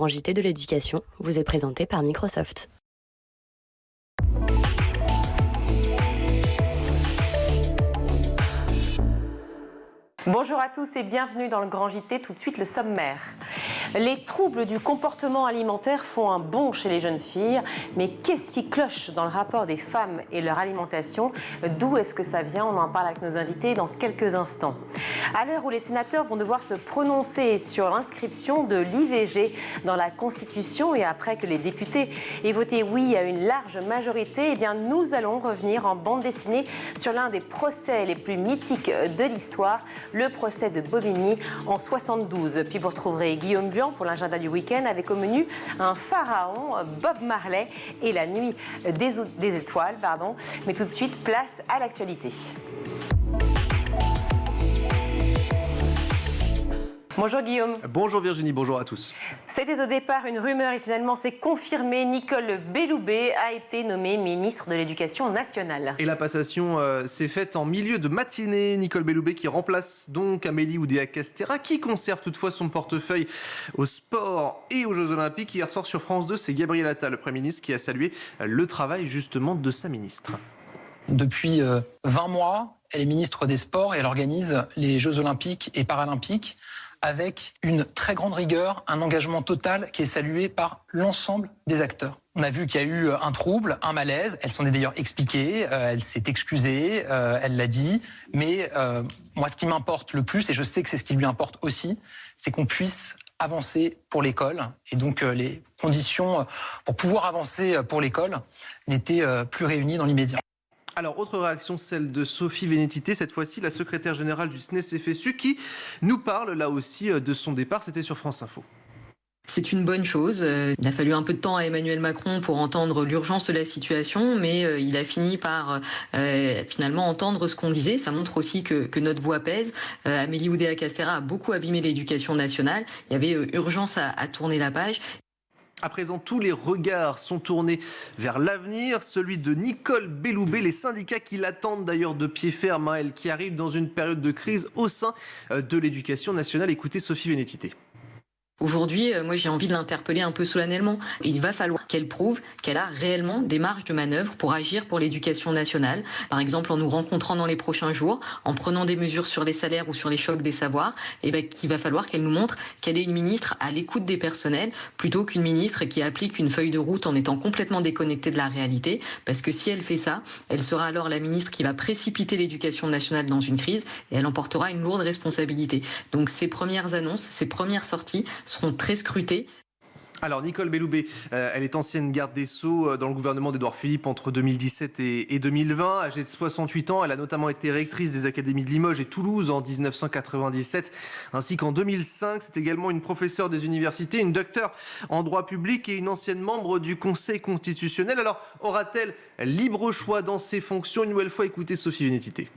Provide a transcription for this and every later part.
En JT de l'éducation vous est présenté par Microsoft. Bonjour à tous et bienvenue dans le Grand JT. Tout de suite le sommaire. Les troubles du comportement alimentaire font un bond chez les jeunes filles. Mais qu'est-ce qui cloche dans le rapport des femmes et leur alimentation? D'où est-ce que ça vient? On en parle avec nos invités dans quelques instants. À l'heure où les sénateurs vont devoir se prononcer sur l'inscription de l'IVG dans la Constitution et après que les députés aient voté oui à une large majorité, nous allons revenir en bande dessinée sur l'un des procès les plus mythiques de l'histoire, le procès de Bobigny en 72. Puis vous retrouverez Guillaume Buan pour l'agenda du week-end avec au menu un pharaon, Bob Marley et la nuit des étoiles. Mais tout de suite, place à l'actualité. Bonjour Guillaume. Bonjour Virginie, bonjour à tous. C'était au départ une rumeur et finalement c'est confirmé. Nicole Belloubet a été nommée ministre de l'Éducation nationale. Et la passation s'est faite en milieu de matinée. Nicole Belloubet qui remplace donc Amélie Oudéa-Castéra, qui conserve toutefois son portefeuille au sport et aux Jeux Olympiques. Hier soir sur France 2, c'est Gabriel Attal, le Premier ministre, qui a salué le travail justement de sa ministre. Depuis 20 mois, elle est ministre des Sports et elle organise les Jeux Olympiques et Paralympiques avec une très grande rigueur, un engagement total qui est salué par l'ensemble des acteurs. On a vu qu'il y a eu un trouble, un malaise, elle s'en est d'ailleurs expliquée, elle s'est excusée, elle l'a dit, mais moi ce qui m'importe le plus, et je sais que c'est ce qui lui importe aussi, c'est qu'on puisse avancer pour l'école. Et donc les conditions pour pouvoir avancer pour l'école n'étaient plus réunies dans l'immédiat. Alors, autre réaction, celle de Sophie Vénétité, cette fois-ci la secrétaire générale du SNES-FSU, qui nous parle là aussi de son départ. C'était sur France Info. C'est une bonne chose. Il a fallu un peu de temps à Emmanuel Macron pour entendre l'urgence de la situation, mais il a fini par finalement entendre ce qu'on disait. Ça montre aussi que notre voix pèse. Amélie Oudéa-Castéra a beaucoup abîmé l'éducation nationale. Il y avait urgence à tourner la page. À présent, tous les regards sont tournés vers l'avenir, celui de Nicole Belloubet, les syndicats qui l'attendent d'ailleurs de pied ferme, elle qui arrive dans une période de crise au sein de l'éducation nationale. Écoutez Sophie Vénétité. Aujourd'hui, moi j'ai envie de l'interpeller un peu solennellement. Il va falloir qu'elle prouve qu'elle a réellement des marges de manœuvre pour agir pour l'éducation nationale. Par exemple, en nous rencontrant dans les prochains jours, en prenant des mesures sur les salaires ou sur les chocs des savoirs, qu'il va falloir qu'elle nous montre qu'elle est une ministre à l'écoute des personnels, plutôt qu'une ministre qui applique une feuille de route en étant complètement déconnectée de la réalité. Parce que si elle fait ça, elle sera alors la ministre qui va précipiter l'éducation nationale dans une crise et elle emportera une lourde responsabilité. Donc ces premières annonces, ces premières sorties seront très scrutées. Alors Nicole Belloubet, elle est ancienne garde des Sceaux dans le gouvernement d'Édouard Philippe entre 2017 et 2020. Âgée de 68 ans, elle a notamment été rectrice des académies de Limoges et Toulouse en 1997, ainsi qu'en 2005. C'est également une professeure des universités, une docteure en droit public et une ancienne membre du Conseil constitutionnel. Alors aura-t-elle libre choix dans ses fonctions? Une nouvelle fois, écoutez Sophie Vénétité.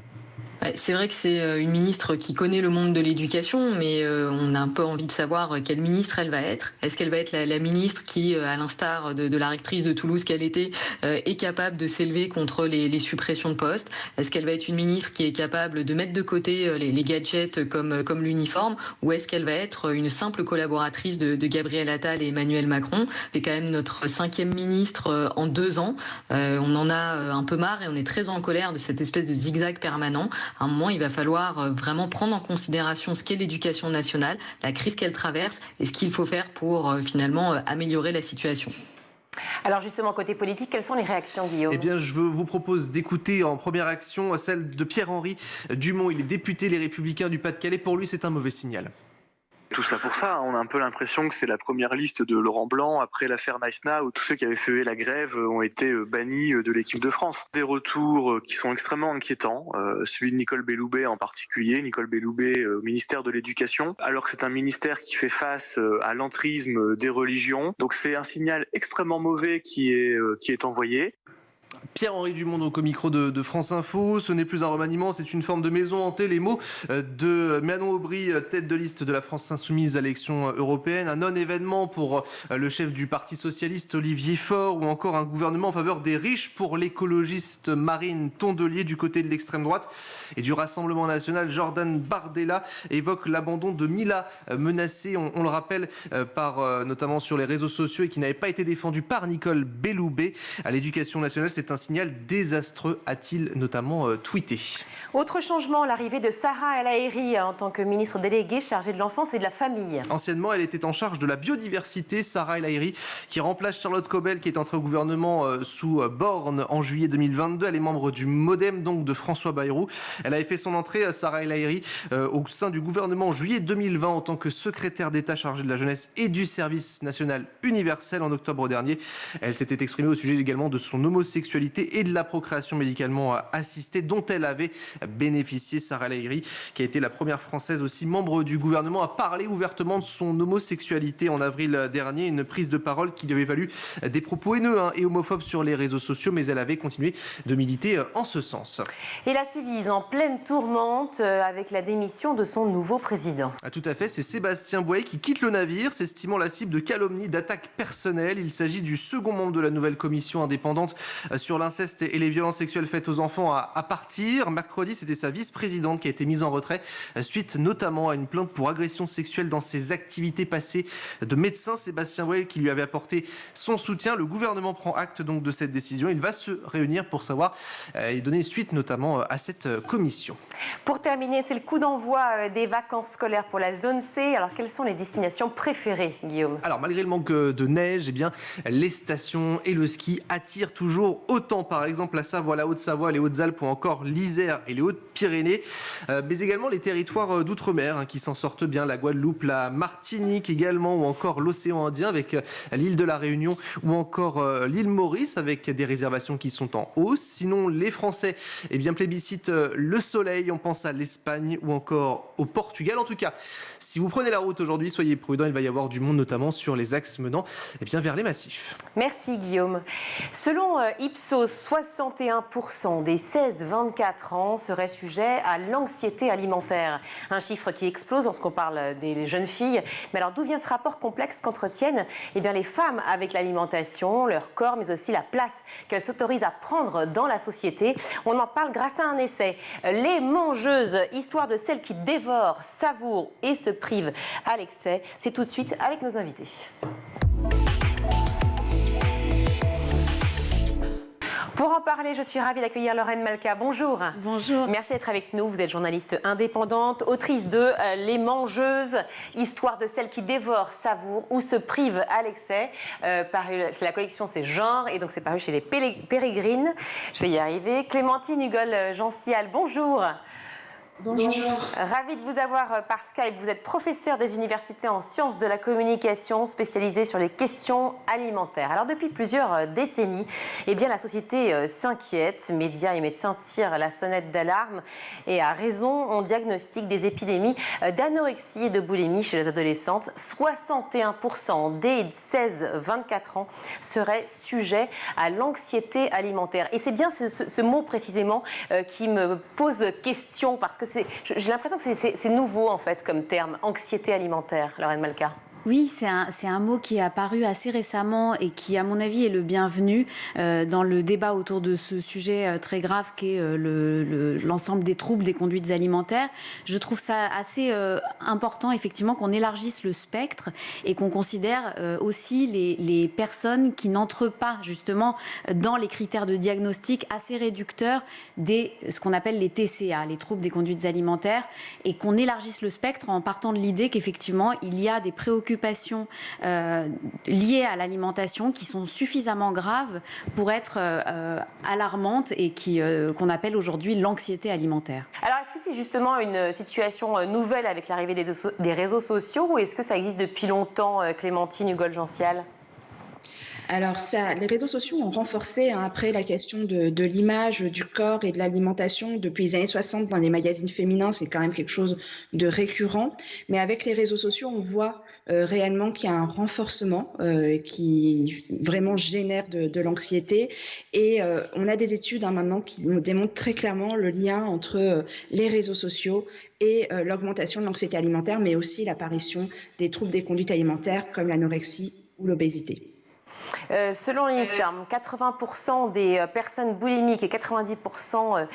C'est vrai que c'est une ministre qui connaît le monde de l'éducation, mais on a un peu envie de savoir quelle ministre elle va être. Est-ce qu'elle va être la ministre qui, à l'instar de la rectrice de Toulouse qu'elle était, est capable de s'élever contre les suppressions de postes? Est-ce qu'elle va être une ministre qui est capable de mettre de côté les gadgets comme l'uniforme? Ou est-ce qu'elle va être une simple collaboratrice de Gabriel Attal et Emmanuel Macron? C'est quand même notre 5e ministre en 2 ans. On en a un peu marre et on est très en colère de cette espèce de zigzag permanent. À un moment, il va falloir vraiment prendre en considération ce qu'est l'éducation nationale, la crise qu'elle traverse et ce qu'il faut faire pour finalement améliorer la situation. Alors justement, côté politique, quelles sont les réactions, Guillaume? Eh bien, je vous propose d'écouter en première action celle de Pierre-Henri Dumont. Il est député Les Républicains du Pas-de-Calais. Pour lui, c'est un mauvais signal. Tout ça pour ça, on a un peu l'impression que c'est la première liste de Laurent Blanc après l'affaire Nice Now où tous ceux qui avaient fait la grève ont été bannis de l'équipe de France. Des retours qui sont extrêmement inquiétants, celui de Nicole Belloubet en particulier, Nicole Belloubet au ministère de l'Éducation, alors que c'est un ministère qui fait face à l'entrisme des religions. Donc c'est un signal extrêmement mauvais qui est envoyé. Pierre-Henri Dumont, donc au micro de France Info. Ce n'est plus un remaniement, c'est une forme de maison hantée. Les mots de Manon Aubry, tête de liste de la France Insoumise à l'élection européenne. Un non-événement pour le chef du Parti Socialiste, Olivier Faure, ou encore un gouvernement en faveur des riches pour l'écologiste Marine Tondelier du côté de l'extrême droite. Et du Rassemblement National, Jordan Bardella évoque l'abandon de Mila, menacée, on le rappelle, par notamment sur les réseaux sociaux et qui n'avait pas été défendue par Nicole Belloubet. À l'Éducation nationale, c'est un signal désastreux, a-t-il notamment tweeté. Autre changement, l'arrivée de Sarah El Haïry en tant que ministre déléguée chargée de l'enfance et de la famille. Anciennement, elle était en charge de la biodiversité, Sarah El Haïry, qui remplace Charlotte Cobel, qui est entrée au gouvernement sous Borne en juillet 2022. Elle est membre du MoDem, donc de François Bayrou. Elle avait fait son entrée, Sarah El Haïry, au sein du gouvernement en juillet 2020 en tant que secrétaire d'État chargée de la jeunesse et du service national universel en octobre dernier. Elle s'était exprimée au sujet également de son homosexualité et de la procréation médicalement assistée dont elle avait bénéficié. Sarah El Haïry, qui a été la première française aussi membre du gouvernement à parler ouvertement de son homosexualité en avril dernier. Une prise de parole qui lui avait valu des propos haineux et homophobes sur les réseaux sociaux, mais elle avait continué de militer en ce sens. Et la Civise en pleine tourmente avec la démission de son nouveau président. Tout à fait, c'est Sébastien Boyer qui quitte le navire, s'estimant la cible de calomnies, d'attaques personnelles. Il s'agit du second membre de la nouvelle commission indépendante sur l'inceste et les violences sexuelles faites aux enfants à partir. Mercredi, c'était sa vice-présidente qui a été mise en retrait suite notamment à une plainte pour agression sexuelle dans ses activités passées de médecin. Sébastien Boyer qui lui avait apporté son soutien. Le gouvernement prend acte donc de cette décision. Il va se réunir pour savoir et donner suite notamment à cette commission. Pour terminer, c'est le coup d'envoi des vacances scolaires pour la zone C. Alors, quelles sont les destinations préférées, Guillaume? Alors, malgré le manque de neige, eh bien, les stations et le ski attirent toujours autant. Par exemple, la Savoie, la Haute-Savoie, les Hautes-Alpes ou encore l'Isère et les Hautes-Pyrénées. Mais également les territoires d'outre-mer qui s'en sortent bien. La Guadeloupe, la Martinique également ou encore l'océan Indien avec l'île de la Réunion ou encore l'île Maurice avec des réservations qui sont en hausse. Sinon, les Français eh bien, plébiscitent le soleil. On pense à l'Espagne ou encore au Portugal. En tout cas, si vous prenez la route aujourd'hui, soyez prudents. Il va y avoir du monde notamment sur les axes menant eh bien, vers les massifs. Merci Guillaume. Selon Ipsos, 61% des 16-24 ans seraient sujets à l'anxiété alimentaire. Un chiffre qui explose lorsqu'on parle des jeunes filles. Mais alors d'où vient ce rapport complexe qu'entretiennent eh bien, les femmes avec l'alimentation, leur corps, mais aussi la place qu'elles s'autorisent à prendre dans la société? On en parle grâce à un essai. Les mangeuses, histoire de celles qui dévorent, savourent et se privent à l'excès. C'est tout de suite avec nos invités. Pour en parler, je suis ravie d'accueillir Lorraine Malka. Bonjour. Bonjour. Merci d'être avec nous. Vous êtes journaliste indépendante, autrice de Les Mangeuses, histoire de celles qui dévorent, savourent ou se privent à l'excès. C'est la collection C'est Genre et donc c'est paru chez les Pérégrines. Je vais y arriver. Clémentine Hugol-Gencial, bonjour. Bonjour. Ravie de vous avoir par Skype. Vous êtes professeur des universités en sciences de la communication, spécialisée sur les questions alimentaires. Alors depuis plusieurs décennies, eh bien, la société s'inquiète. Médias et médecins tirent la sonnette d'alarme et à raison, on diagnostique des épidémies d'anorexie et de boulimie chez les adolescentes. 61% des 16-24 ans seraient sujets à l'anxiété alimentaire. Et c'est bien ce mot précisément qui me pose question parce que j'ai l'impression que c'est nouveau en fait comme terme, anxiété alimentaire, Lorraine Malka. Oui, c'est un mot qui est apparu assez récemment et qui, à mon avis, est le bienvenu dans le débat autour de ce sujet très grave qu'est l'ensemble des troubles des conduites alimentaires. Je trouve ça assez important, effectivement, qu'on élargisse le spectre et qu'on considère aussi les personnes qui n'entrent pas, justement, dans les critères de diagnostic assez réducteurs ce qu'on appelle les TCA, les troubles des conduites alimentaires, et qu'on élargisse le spectre en partant de l'idée qu'effectivement, il y a des préoccupations liées à l'alimentation qui sont suffisamment graves pour être alarmantes et qu'on appelle aujourd'hui l'anxiété alimentaire. Alors, est-ce que c'est justement une situation nouvelle avec l'arrivée des réseaux sociaux ou est-ce que ça existe depuis longtemps, Clémentine Hugol-Gencial ? Alors les réseaux sociaux ont renforcé après la question de l'image, du corps et de l'alimentation depuis les années 60 dans les magazines féminins, c'est quand même quelque chose de récurrent. Mais avec les réseaux sociaux, on voit réellement qu'il y a un renforcement qui vraiment génère de l'anxiété. Et on a des études maintenant qui nous démontrent très clairement le lien entre les réseaux sociaux et l'augmentation de l'anxiété alimentaire, mais aussi l'apparition des troubles des conduites alimentaires comme l'anorexie ou l'obésité. Selon l'INSERM, 80% des personnes boulimiques et 90%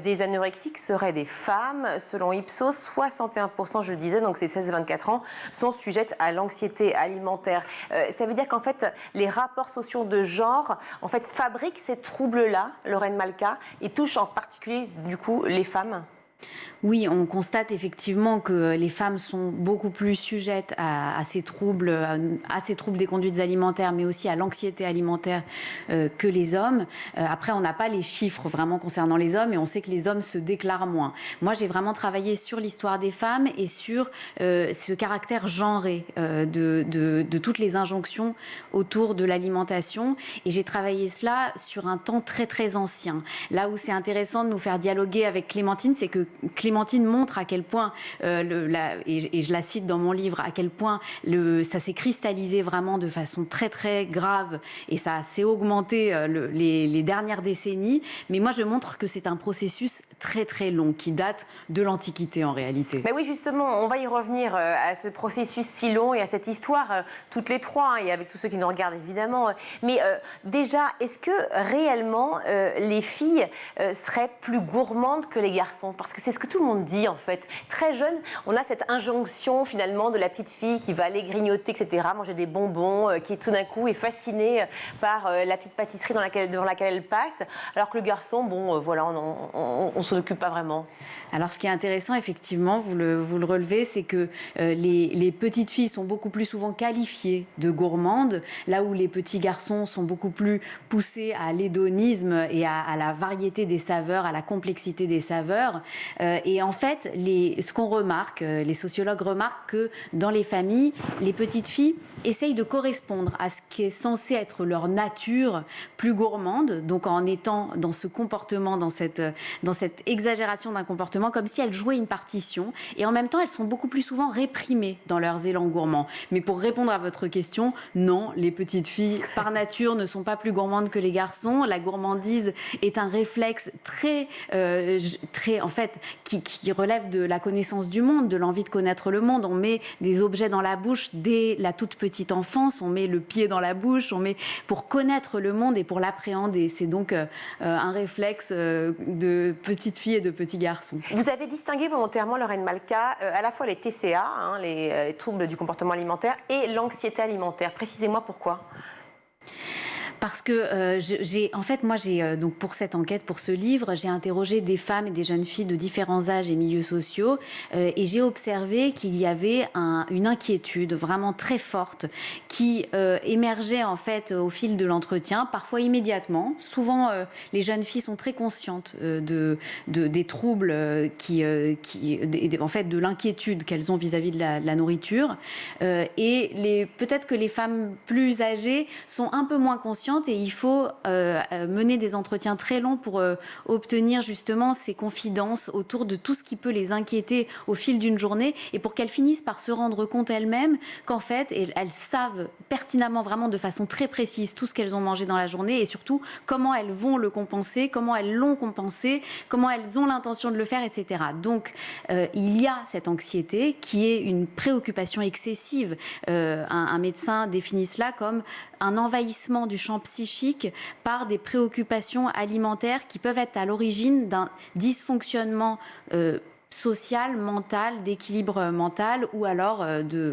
des anorexiques seraient des femmes. Selon Ipsos, 61%, je le disais, donc c'est 16-24 ans, sont sujettes à l'anxiété alimentaire. Ça veut dire qu'en fait, les rapports sociaux de genre en fait, fabriquent ces troubles-là, Lorraine Malka, et touchent en particulier, du coup, les femmes. Oui, on constate effectivement que les femmes sont beaucoup plus sujettes à ces troubles des conduites alimentaires, mais aussi à l'anxiété alimentaire que les hommes. Après, on n'a pas les chiffres vraiment concernant les hommes, et on sait que les hommes se déclarent moins. Moi, j'ai vraiment travaillé sur l'histoire des femmes et sur ce caractère genré de toutes les injonctions autour de l'alimentation. Et j'ai travaillé cela sur un temps très, très ancien. Là où c'est intéressant de nous faire dialoguer avec Clémentine, c'est que Clémentine montre à quel point, et je la cite dans mon livre, à quel point ça s'est cristallisé vraiment de façon très très grave et ça s'est augmenté les dernières décennies. Mais moi je montre que c'est un processus très très long qui date de l'Antiquité en réalité. Mais oui, justement, on va y revenir à ce processus si long et à cette histoire, toutes les trois, et avec tous ceux qui nous regardent évidemment. Mais déjà, est-ce que réellement les filles seraient plus gourmandes que les garçons? Parce que c'est ce que tout le monde dit en fait. Très jeune, on a cette injonction finalement de la petite fille qui va aller grignoter, etc., manger des bonbons, qui tout d'un coup est fascinée par la petite pâtisserie devant laquelle elle passe, alors que le garçon, bon, voilà, on s'en occupe pas vraiment. Alors ce qui est intéressant, effectivement, vous le relevez, c'est que les petites filles sont beaucoup plus souvent qualifiées de gourmandes, là où les petits garçons sont beaucoup plus poussés à l'hédonisme et à la variété des saveurs, à la complexité des saveurs. Et en fait, ce qu'on remarque, les sociologues remarquent que dans les familles, les petites filles essayent de correspondre à ce qui est censé être leur nature plus gourmande, donc en étant dans ce comportement, dans cette exagération d'un comportement, comme si elles jouaient une partition, et en même temps elles sont beaucoup plus souvent réprimées dans leurs élans gourmands. Mais pour répondre à votre question, non, les petites filles par nature ne sont pas plus gourmandes que les garçons. La gourmandise est un réflexe très en fait qui relève de la connaissance du monde, de l'envie de connaître le monde. On met des objets dans la bouche dès la toute petite enfance, on met le pied dans la bouche, on met pour connaître le monde et pour l'appréhender. C'est donc un réflexe de petites filles et de petits garçons. Vous avez distingué volontairement, Lorraine Malka, à la fois les TCA, les troubles du comportement alimentaire, et l'anxiété alimentaire. Précisez-moi pourquoi. Parce que donc pour cette enquête, pour ce livre, j'ai interrogé des femmes et des jeunes filles de différents âges et milieux sociaux, et j'ai observé qu'il y avait une inquiétude vraiment très forte qui émergeait en fait au fil de l'entretien, parfois immédiatement. Souvent, les jeunes filles sont très conscientes des troubles en fait de l'inquiétude qu'elles ont vis-à-vis de la nourriture, et peut-être que les femmes plus âgées sont un peu moins conscientes. Et il faut mener des entretiens très longs pour obtenir justement ces confidences autour de tout ce qui peut les inquiéter au fil d'une journée, et pour qu'elles finissent par se rendre compte elles-mêmes qu'en fait elles savent pertinemment, vraiment de façon très précise, tout ce qu'elles ont mangé dans la journée, et surtout comment elles vont le compenser, comment elles l'ont compensé, comment elles ont l'intention de le faire, etc. Donc il y a cette anxiété qui est une préoccupation excessive. Un médecin définit cela comme un envahissement du champ psychique par des préoccupations alimentaires qui peuvent être à l'origine d'un dysfonctionnement social, mental, d'équilibre mental, ou alors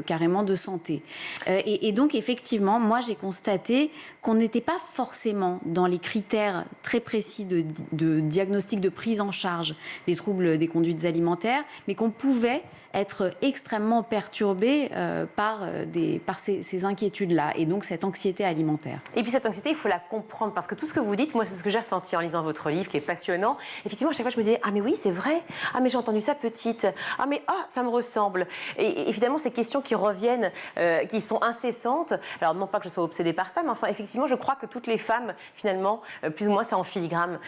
carrément de santé. Et donc effectivement, moi j'ai constaté qu'on n'était pas forcément dans les critères très précis de diagnostic de prise en charge des troubles des conduites alimentaires, mais qu'on pouvait être extrêmement perturbé par ces inquiétudes-là, et donc cette anxiété alimentaire. Et puis cette anxiété, il faut la comprendre, parce que tout ce que vous dites, moi c'est ce que j'ai ressenti en lisant votre livre qui est passionnant. Effectivement, à chaque fois je me disais, ah mais oui c'est vrai, ah mais j'ai entendu ça petite, ah mais ça me ressemble. Et évidemment ces questions qui reviennent, qui sont incessantes, alors non pas que je sois obsédée par ça, mais enfin effectivement je crois que toutes les femmes finalement, plus ou moins c'est en filigrane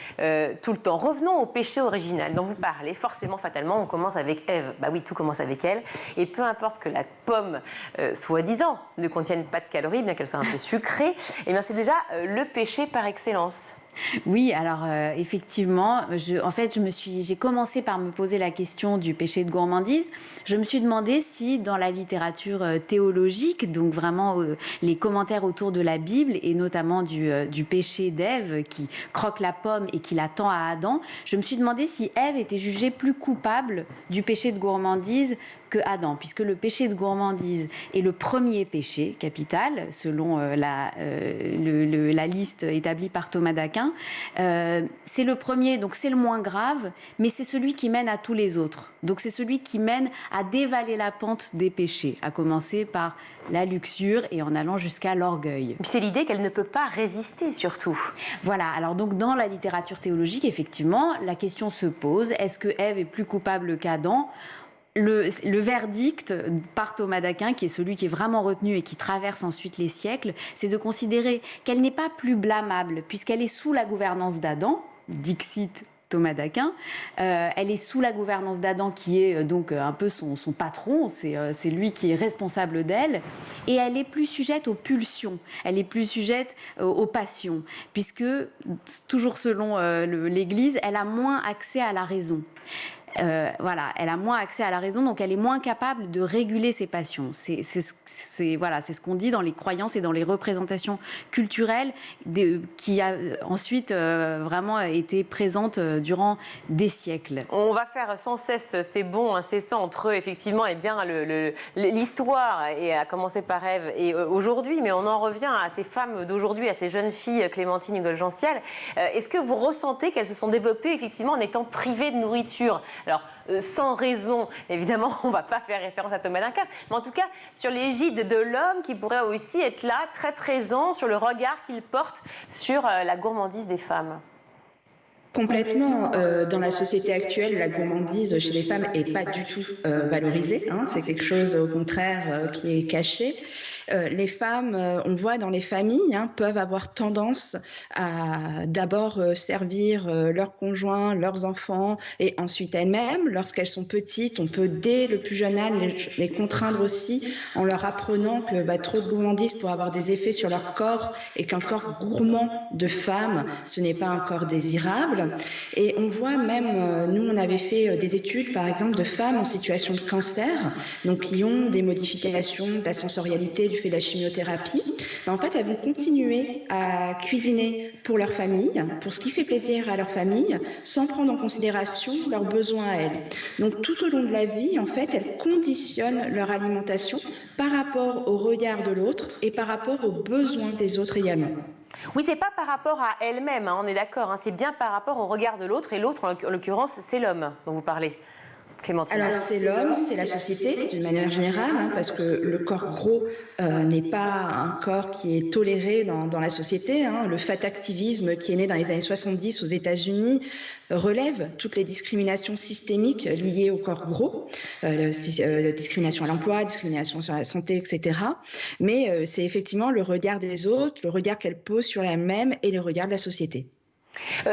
tout le temps. Revenons au péché original dont vous parlez, forcément fatalement on commence avec Ève. Bah oui, tout commence commence avec elle. Et peu importe que la pomme, soi-disant, ne contienne pas de calories, bien qu'elle soit un peu sucrée, eh bien c'est déjà le péché par excellence. Oui, alors effectivement, j'ai commencé par me poser la question du péché de gourmandise. Je me suis demandé si dans la littérature théologique, donc vraiment les commentaires autour de la Bible et notamment du péché d'Ève qui croque la pomme et qui la tend à Adam, je me suis demandé si Ève était jugée plus coupable du péché de gourmandise que Adam, puisque le péché de gourmandise est le premier péché capital, selon la liste établie par Thomas d'Aquin. C'est le premier, donc c'est le moins grave, mais c'est celui qui mène à tous les autres. Donc c'est celui qui mène à dévaler la pente des péchés, à commencer par la luxure et en allant jusqu'à l'orgueil. C'est l'idée qu'elle ne peut pas résister, surtout. Voilà, alors donc dans la littérature théologique, effectivement, la question se pose, est-ce que Ève est plus coupable qu'Adam ? Le verdict par Thomas d'Aquin, qui est celui qui est vraiment retenu et qui traverse ensuite les siècles, c'est de considérer qu'elle n'est pas plus blâmable, puisqu'elle est sous la gouvernance d'Adam, dixit Thomas d'Aquin. Elle est sous la gouvernance d'Adam, qui est donc un peu son patron, c'est lui qui est responsable d'elle, et elle est plus sujette aux pulsions, elle est plus sujette aux passions, puisque, toujours selon l'Église, elle a moins accès à la raison. Voilà, elle a moins accès à la raison, donc elle est moins capable de réguler ses passions. C'est ce qu'on dit dans les croyances et dans les représentations culturelles qui a ensuite vraiment été présentes durant des siècles. On va faire sans cesse ces bonds incessants entre effectivement l'histoire, et à commencer par Ève et aujourd'hui, mais on en revient à ces femmes d'aujourd'hui, à ces jeunes filles, Clémentine Hugol-Gential. Est-ce que vous ressentez qu'elles se sont développées effectivement en étant privées de nourriture ? Alors, sans raison, évidemment, on ne va pas faire référence à Thomas d'Aquin, mais en tout cas, sur l'égide de l'homme qui pourrait aussi être là, très présent, sur le regard qu'il porte sur la gourmandise des femmes. Complètement. Dans la société actuelle, la gourmandise chez les femmes n'est pas du tout valorisée. C'est quelque chose, au contraire, qui est caché. Les femmes, on voit dans les familles, peuvent avoir tendance à d'abord servir leurs conjoints, leurs enfants et ensuite elles-mêmes. Lorsqu'elles sont petites, on peut dès le plus jeune âge les contraindre aussi en leur apprenant que trop de gourmandise peut avoir des effets sur leur corps et qu'un corps gourmand de femme, ce n'est pas un corps désirable. Et on voit même, nous on avait fait des études par exemple de femmes en situation de cancer, donc qui ont des modifications de la sensorialité du fait de la chimiothérapie. En fait, elles vont continuer à cuisiner pour leur famille, pour ce qui fait plaisir à leur famille, sans prendre en considération leurs besoins à elles. Donc tout au long de la vie, en fait, elles conditionnent leur alimentation par rapport au regard de l'autre et par rapport aux besoins des autres également. Oui, c'est pas par rapport à elle-même, on est d'accord, c'est bien par rapport au regard de l'autre, et l'autre, en l'occurrence, c'est l'homme dont vous parlez. Clémentine. Alors c'est l'homme, c'est la société d'une manière générale, parce que le corps gros n'est pas un corps qui est toléré dans la société. Le fat activisme qui est né dans les années 70 aux États-Unis relève toutes les discriminations systémiques liées au corps gros, discrimination à l'emploi, discrimination sur la santé, etc. Mais c'est effectivement le regard des autres, le regard qu'elles posent sur elles-mêmes et le regard de la société.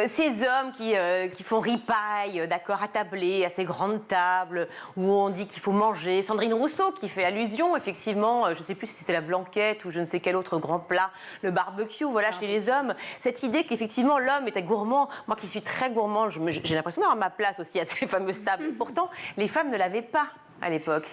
Ces hommes qui font ripaille, d'accord, attablés à ces grandes tables où on dit qu'il faut manger. Sandrine Rousseau qui fait allusion, effectivement, je ne sais plus si c'était la blanquette ou je ne sais quel autre grand plat, le barbecue, voilà, chez les hommes. Cette idée qu'effectivement l'homme était gourmand. Moi qui suis très gourmand, j'ai l'impression d'avoir ma place aussi à ces fameuses tables. Pourtant, les femmes ne l'avaient pas à l'époque.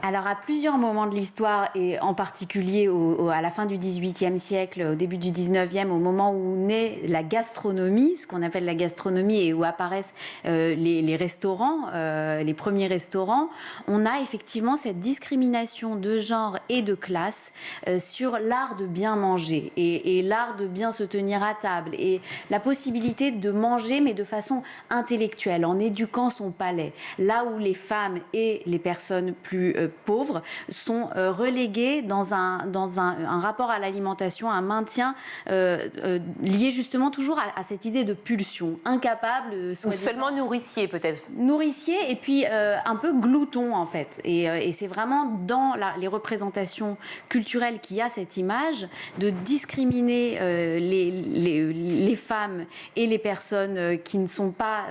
Alors à plusieurs moments de l'histoire, et en particulier à la fin du XVIIIe siècle, au début du XIXe, au moment où naît la gastronomie, ce qu'on appelle la gastronomie, et où apparaissent les restaurants, les premiers restaurants, on a effectivement cette discrimination de genre et de classe sur l'art de bien manger et l'art de bien se tenir à table et la possibilité de manger mais de façon intellectuelle, en éduquant son palais. Là où les femmes et les personnes plus pauvres sont reléguées dans un rapport à l'alimentation, un maintien lié justement toujours à cette idée de pulsion, incapable... Ou seulement nourricier peut-être. Nourricier et puis un peu glouton en fait. Et c'est vraiment dans les représentations culturelles qu'il y a cette image de discriminer les femmes et les personnes qui ne sont pas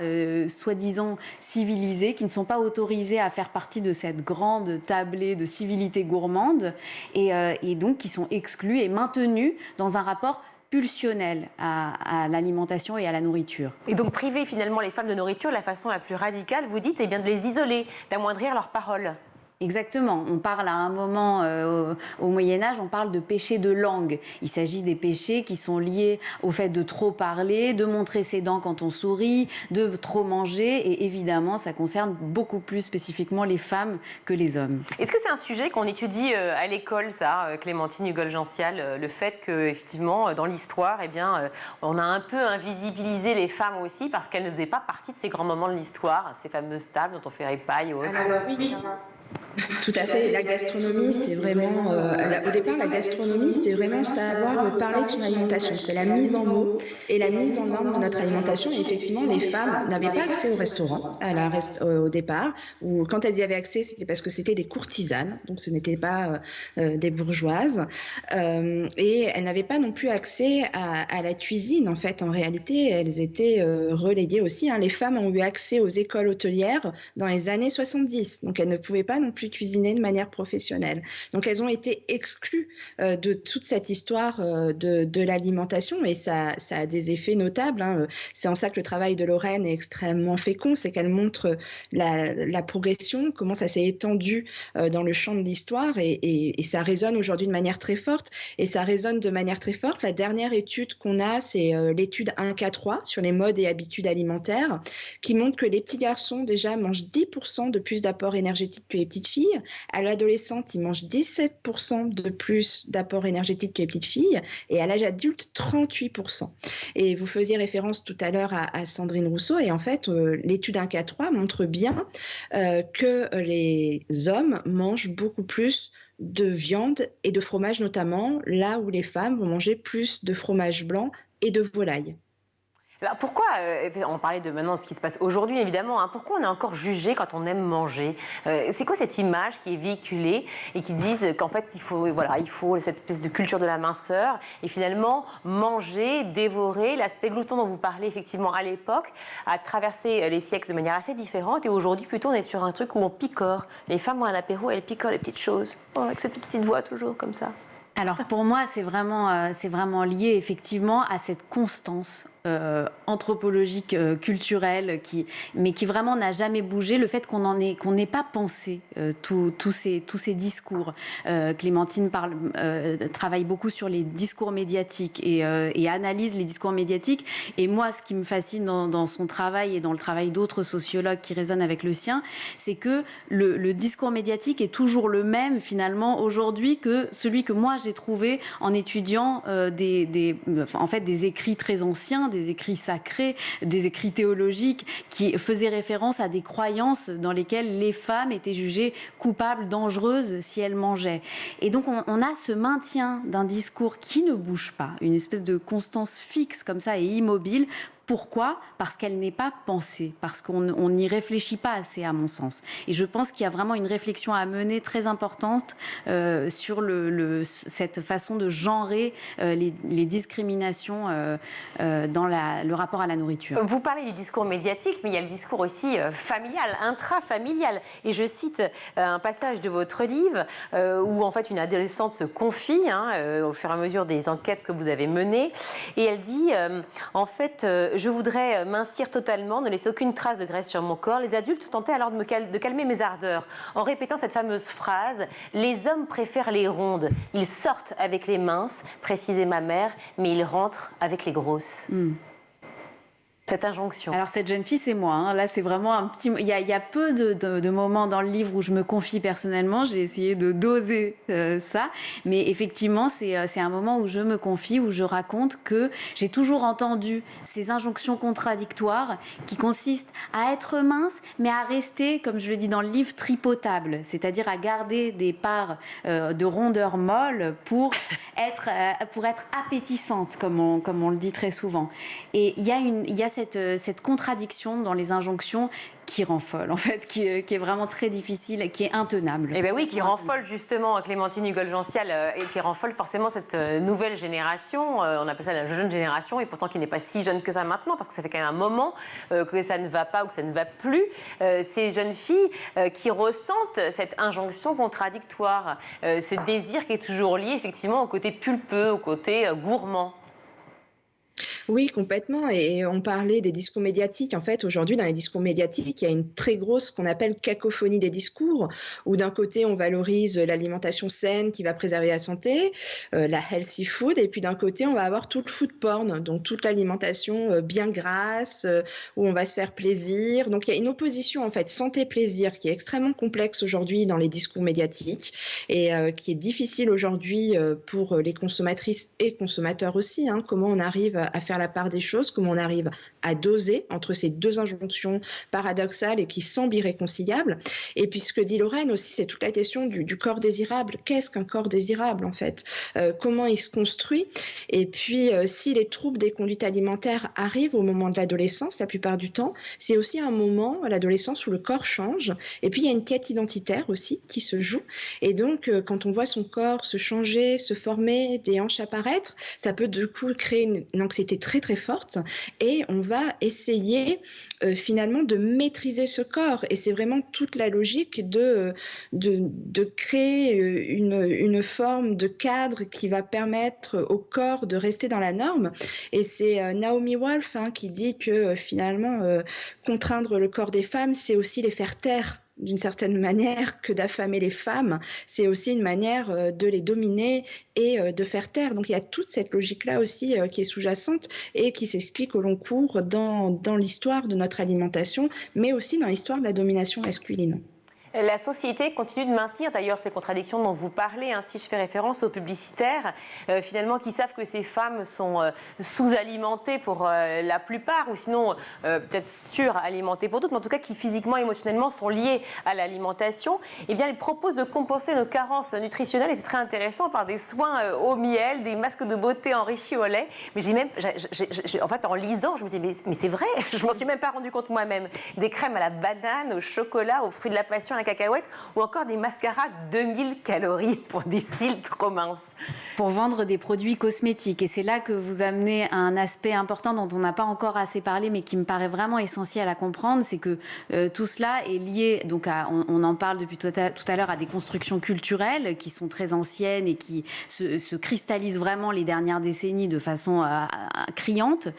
soi-disant civilisées, qui ne sont pas autorisées à faire partie de de cette grande tablée de civilité gourmande et donc qui sont exclus et maintenus dans un rapport pulsionnel à l'alimentation et à la nourriture. Et donc priver finalement les femmes de nourriture de la façon la plus radicale, vous dites, de les isoler, d'amoindrir leurs paroles. Exactement. On parle à un moment au Moyen-Âge, on parle de péché de langue. Il s'agit des péchés qui sont liés au fait de trop parler, de montrer ses dents quand on sourit, de trop manger. Et évidemment, ça concerne beaucoup plus spécifiquement les femmes que les hommes. Est-ce que c'est un sujet qu'on étudie à l'école, ça, Clémentine Hugol-Gential, le fait qu'effectivement, dans l'histoire, on a un peu invisibilisé les femmes aussi parce qu'elles ne faisaient pas partie de ces grands moments de l'histoire, ces fameuses tables dont on fait paille. Alors oui. Tout à fait. La gastronomie, c'est vraiment... au départ, la gastronomie, c'est vraiment savoir parler de son alimentation. C'est la mise en mots et la mise en norme de notre alimentation. Et effectivement, les femmes n'avaient pas accès au restaurant au départ. Ou quand elles y avaient accès, c'était parce que c'était des courtisanes. Donc, ce n'était pas des bourgeoises. Et elles n'avaient pas non plus accès à la cuisine. En fait, en réalité, elles étaient reléguées aussi. Les femmes ont eu accès aux écoles hôtelières dans les années 70. Donc, elles ne pouvaient pas non plus cuisiner de manière professionnelle. Donc elles ont été exclues de toute cette histoire de l'alimentation et ça a des effets notables. C'est en ça que le travail de Lorraine est extrêmement fécond, c'est qu'elle montre la progression, comment ça s'est étendu dans le champ de l'histoire et ça résonne aujourd'hui de manière très forte. Et ça résonne de manière très forte. La dernière étude qu'on a, c'est l'étude 1K3 sur les modes et habitudes alimentaires qui montre que les petits garçons déjà mangent 10% de plus d'apport énergétique que les petites filles. À l'adolescente, ils mangent 17% de plus d'apport énergétique que les petites filles et à l'âge adulte, 38%. Et vous faisiez référence tout à l'heure à Sandrine Rousseau et en fait, l'étude 1K3 montre bien que les hommes mangent beaucoup plus de viande et de fromage notamment, là où les femmes vont manger plus de fromage blanc et de volaille. Alors pourquoi, on parlait de maintenant ce qui se passe aujourd'hui évidemment, pourquoi on est encore jugé quand on aime manger? C'est quoi cette image qui est véhiculée et qui disent qu'en fait il faut cette espèce de culture de la minceur et finalement manger, dévorer, l'aspect glouton dont vous parlez effectivement à l'époque a traversé les siècles de manière assez différente et aujourd'hui plutôt on est sur un truc où on picore. Les femmes ont un apéro, elles picorent des petites choses, avec cette petite voix toujours comme ça. Alors pour moi, c'est vraiment lié effectivement à cette constance anthropologique, culturelle, mais qui vraiment n'a jamais bougé. Le fait qu'on n'ait pas pensé tous ces discours. Clémentine travaille beaucoup sur les discours médiatiques et analyse les discours médiatiques. Et moi, ce qui me fascine dans son travail et dans le travail d'autres sociologues qui résonnent avec le sien, c'est que le discours médiatique est toujours le même finalement aujourd'hui que celui que moi j'ai trouvé en étudiant des écrits très anciens, des écrits sacrés, des écrits théologiques qui faisaient référence à des croyances dans lesquelles les femmes étaient jugées coupables, dangereuses si elles mangeaient. Et donc on a ce maintien d'un discours qui ne bouge pas, une espèce de constance fixe comme ça et immobile. Pourquoi ? Parce qu'elle n'est pas pensée, parce qu'on n'y réfléchit pas assez à mon sens. Et je pense qu'il y a vraiment une réflexion à mener très importante sur cette façon de genrer les discriminations dans le rapport à la nourriture. Vous parlez du discours médiatique, mais il y a le discours aussi familial, intrafamilial. Et je cite un passage de votre livre où en fait une adolescente se confie au fur et à mesure des enquêtes que vous avez menées. Et elle dit en fait... je voudrais mincir totalement, ne laisser aucune trace de graisse sur mon corps. Les adultes tentaient alors de calmer mes ardeurs en répétant cette fameuse phrase « Les hommes préfèrent les rondes. Ils sortent avec les minces », précisait ma mère, « mais ils rentrent avec les grosses ». Cette injonction. Alors cette jeune fille, c'est moi. Là, c'est vraiment un petit... Il y a peu de moments dans le livre où je me confie personnellement. J'ai essayé de doser ça. Mais effectivement, c'est un moment où je me confie, où je raconte que j'ai toujours entendu ces injonctions contradictoires qui consistent à être mince, mais à rester, comme je le dis dans le livre, tripotable. C'est-à-dire à garder des parts de rondeur molle pour être appétissante, comme on le dit très souvent. Et il y a cette cette contradiction dans les injonctions qui rend folle, en fait, qui est vraiment très difficile, qui est intenable. Eh bien oui, qui rend folle justement Clémentine Hugol-Gential et qui rend folle forcément cette nouvelle génération, on appelle ça la jeune génération, et pourtant qui n'est pas si jeune que ça maintenant, parce que ça fait quand même un moment que ça ne va pas ou que ça ne va plus. Ces jeunes filles qui ressentent cette injonction contradictoire, ce désir qui est toujours lié effectivement au côté pulpeux, au côté gourmand. Oui, complètement. Et on parlait des discours médiatiques. En fait, aujourd'hui, dans les discours médiatiques, il y a une très grosse, ce qu'on appelle cacophonie des discours, où d'un côté, on valorise l'alimentation saine qui va préserver la santé, la healthy food, et puis d'un côté, on va avoir tout le food porn, donc toute l'alimentation bien grasse, où on va se faire plaisir. Donc, il y a une opposition, en fait, santé-plaisir, qui est extrêmement complexe aujourd'hui dans les discours médiatiques et qui est difficile aujourd'hui pour les consommatrices et consommateurs aussi, hein, comment on arrive à faire la part des choses, comment on arrive à doser entre ces deux injonctions paradoxales et qui semblent irréconciliables. Et puis ce que dit Lorraine aussi, c'est toute la question du corps désirable. Qu'est-ce qu'un corps désirable en fait? Comment il se construit? Et puis si les troubles des conduites alimentaires arrivent au moment de l'adolescence, la plupart du temps, c'est aussi un moment à l'adolescence où le corps change. Et puis il y a une quête identitaire aussi qui se joue. Et donc quand on voit son corps se changer, se former, des hanches apparaître, ça peut du coup créer une anxiété très très forte et on va essayer finalement de maîtriser ce corps et c'est vraiment toute la logique de créer une forme de cadre qui va permettre au corps de rester dans la norme et c'est Naomi Wolf qui dit que finalement contraindre le corps des femmes c'est aussi les faire taire d'une certaine manière que d'affamer les femmes, c'est aussi une manière de les dominer et de faire taire. Donc il y a toute cette logique-là aussi qui est sous-jacente et qui s'explique au long cours dans l'histoire de notre alimentation, mais aussi dans l'histoire de la domination masculine. La société continue de maintenir d'ailleurs ces contradictions dont vous parlez, hein, si je fais référence aux publicitaires, finalement qui savent que ces femmes sont sous-alimentées pour la plupart, ou sinon peut-être suralimentées pour d'autres, mais en tout cas qui physiquement, émotionnellement sont liées à l'alimentation. Eh bien, ils proposent de compenser nos carences nutritionnelles, et c'est très intéressant, par des soins au miel, des masques de beauté enrichis au lait. Mais en fait, en lisant, je me disais, mais c'est vrai, je m'en suis même pas rendu compte moi-même. Des crèmes à la banane, au chocolat, aux fruits de la passion, à la cacahuète, ou encore des mascaras 2000 calories pour des cils trop minces. Pour vendre des produits cosmétiques. Et c'est là que vous amenez un aspect important dont on n'a pas encore assez parlé, mais qui me paraît vraiment essentiel à comprendre, c'est que tout cela est lié, donc on en parle depuis tout à l'heure, à des constructions culturelles qui sont très anciennes et qui se cristallisent vraiment les dernières décennies de façon criante,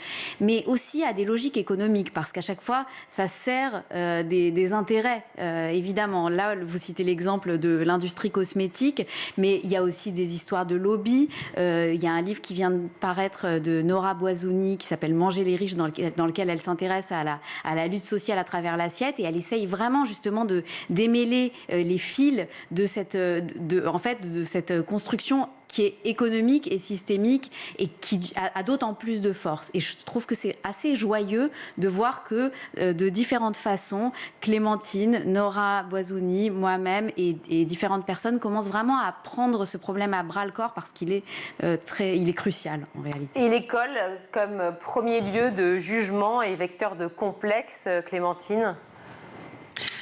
mais aussi à des logiques économiques, parce qu'à chaque fois, ça sert des intérêts, évidemment. Là, vous citez l'exemple de l'industrie cosmétique, mais il y a aussi des histoires de lobby. Il y a un livre qui vient de paraître de Nora Boisouni qui s'appelle « Manger les riches », dans lequel elle s'intéresse à la lutte sociale à travers l'assiette, et elle essaye vraiment justement de démêler les fils de cette construction qui est économique et systémique et qui a d'autant plus de force. Et je trouve que c'est assez joyeux de voir que de différentes façons, Clémentine, Nora Boisouni, moi-même et différentes personnes commencent vraiment à prendre ce problème à bras-le-corps parce qu'il est crucial en réalité. Et l'école comme premier lieu de jugement et vecteur de complexe, Clémentine ?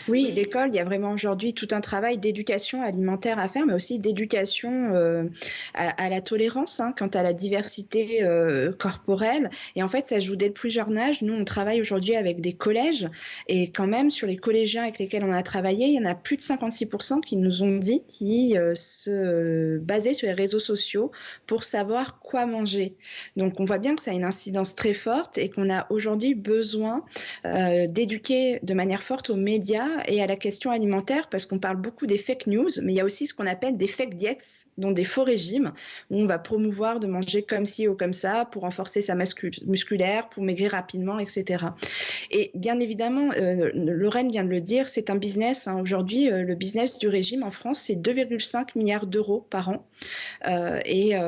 Oui, l'école, il y a vraiment aujourd'hui tout un travail d'éducation alimentaire à faire, mais aussi d'éducation à la tolérance quant à la diversité corporelle. Et en fait, ça joue dès le plus jeune âge. Nous, on travaille aujourd'hui avec des collèges. Et quand même, sur les collégiens avec lesquels on a travaillé, il y en a plus de 56% qui nous ont dit qu'ils se basaient sur les réseaux sociaux pour savoir quoi manger. Donc, on voit bien que ça a une incidence très forte et qu'on a aujourd'hui besoin d'éduquer de manière forte aux médias et à la question alimentaire, parce qu'on parle beaucoup des fake news, mais il y a aussi ce qu'on appelle des fake diets, donc des faux régimes, où on va promouvoir de manger comme ci ou comme ça pour renforcer sa masse musculaire, pour maigrir rapidement, etc. Et bien évidemment, Lorraine vient de le dire, c'est un business. Aujourd'hui, le business du régime en France, c'est 2,5 milliards d'euros par an.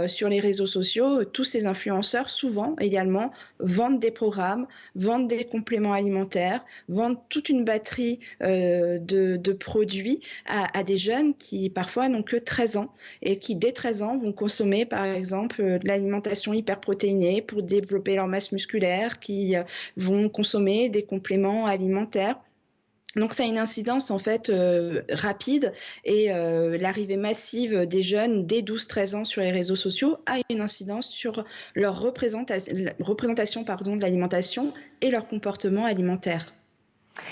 Sur les réseaux sociaux, tous ces influenceurs, souvent également, vendent des programmes, vendent des compléments alimentaires, vendent toute une batterie de produits à des jeunes qui parfois n'ont que 13 ans et qui dès 13 ans vont consommer par exemple de l'alimentation hyperprotéinée pour développer leur masse musculaire, qui vont consommer des compléments alimentaires. Donc ça a une incidence en fait rapide et l'arrivée massive des jeunes dès 12-13 ans sur les réseaux sociaux a une incidence sur leur représentation de l'alimentation et leur comportement alimentaire.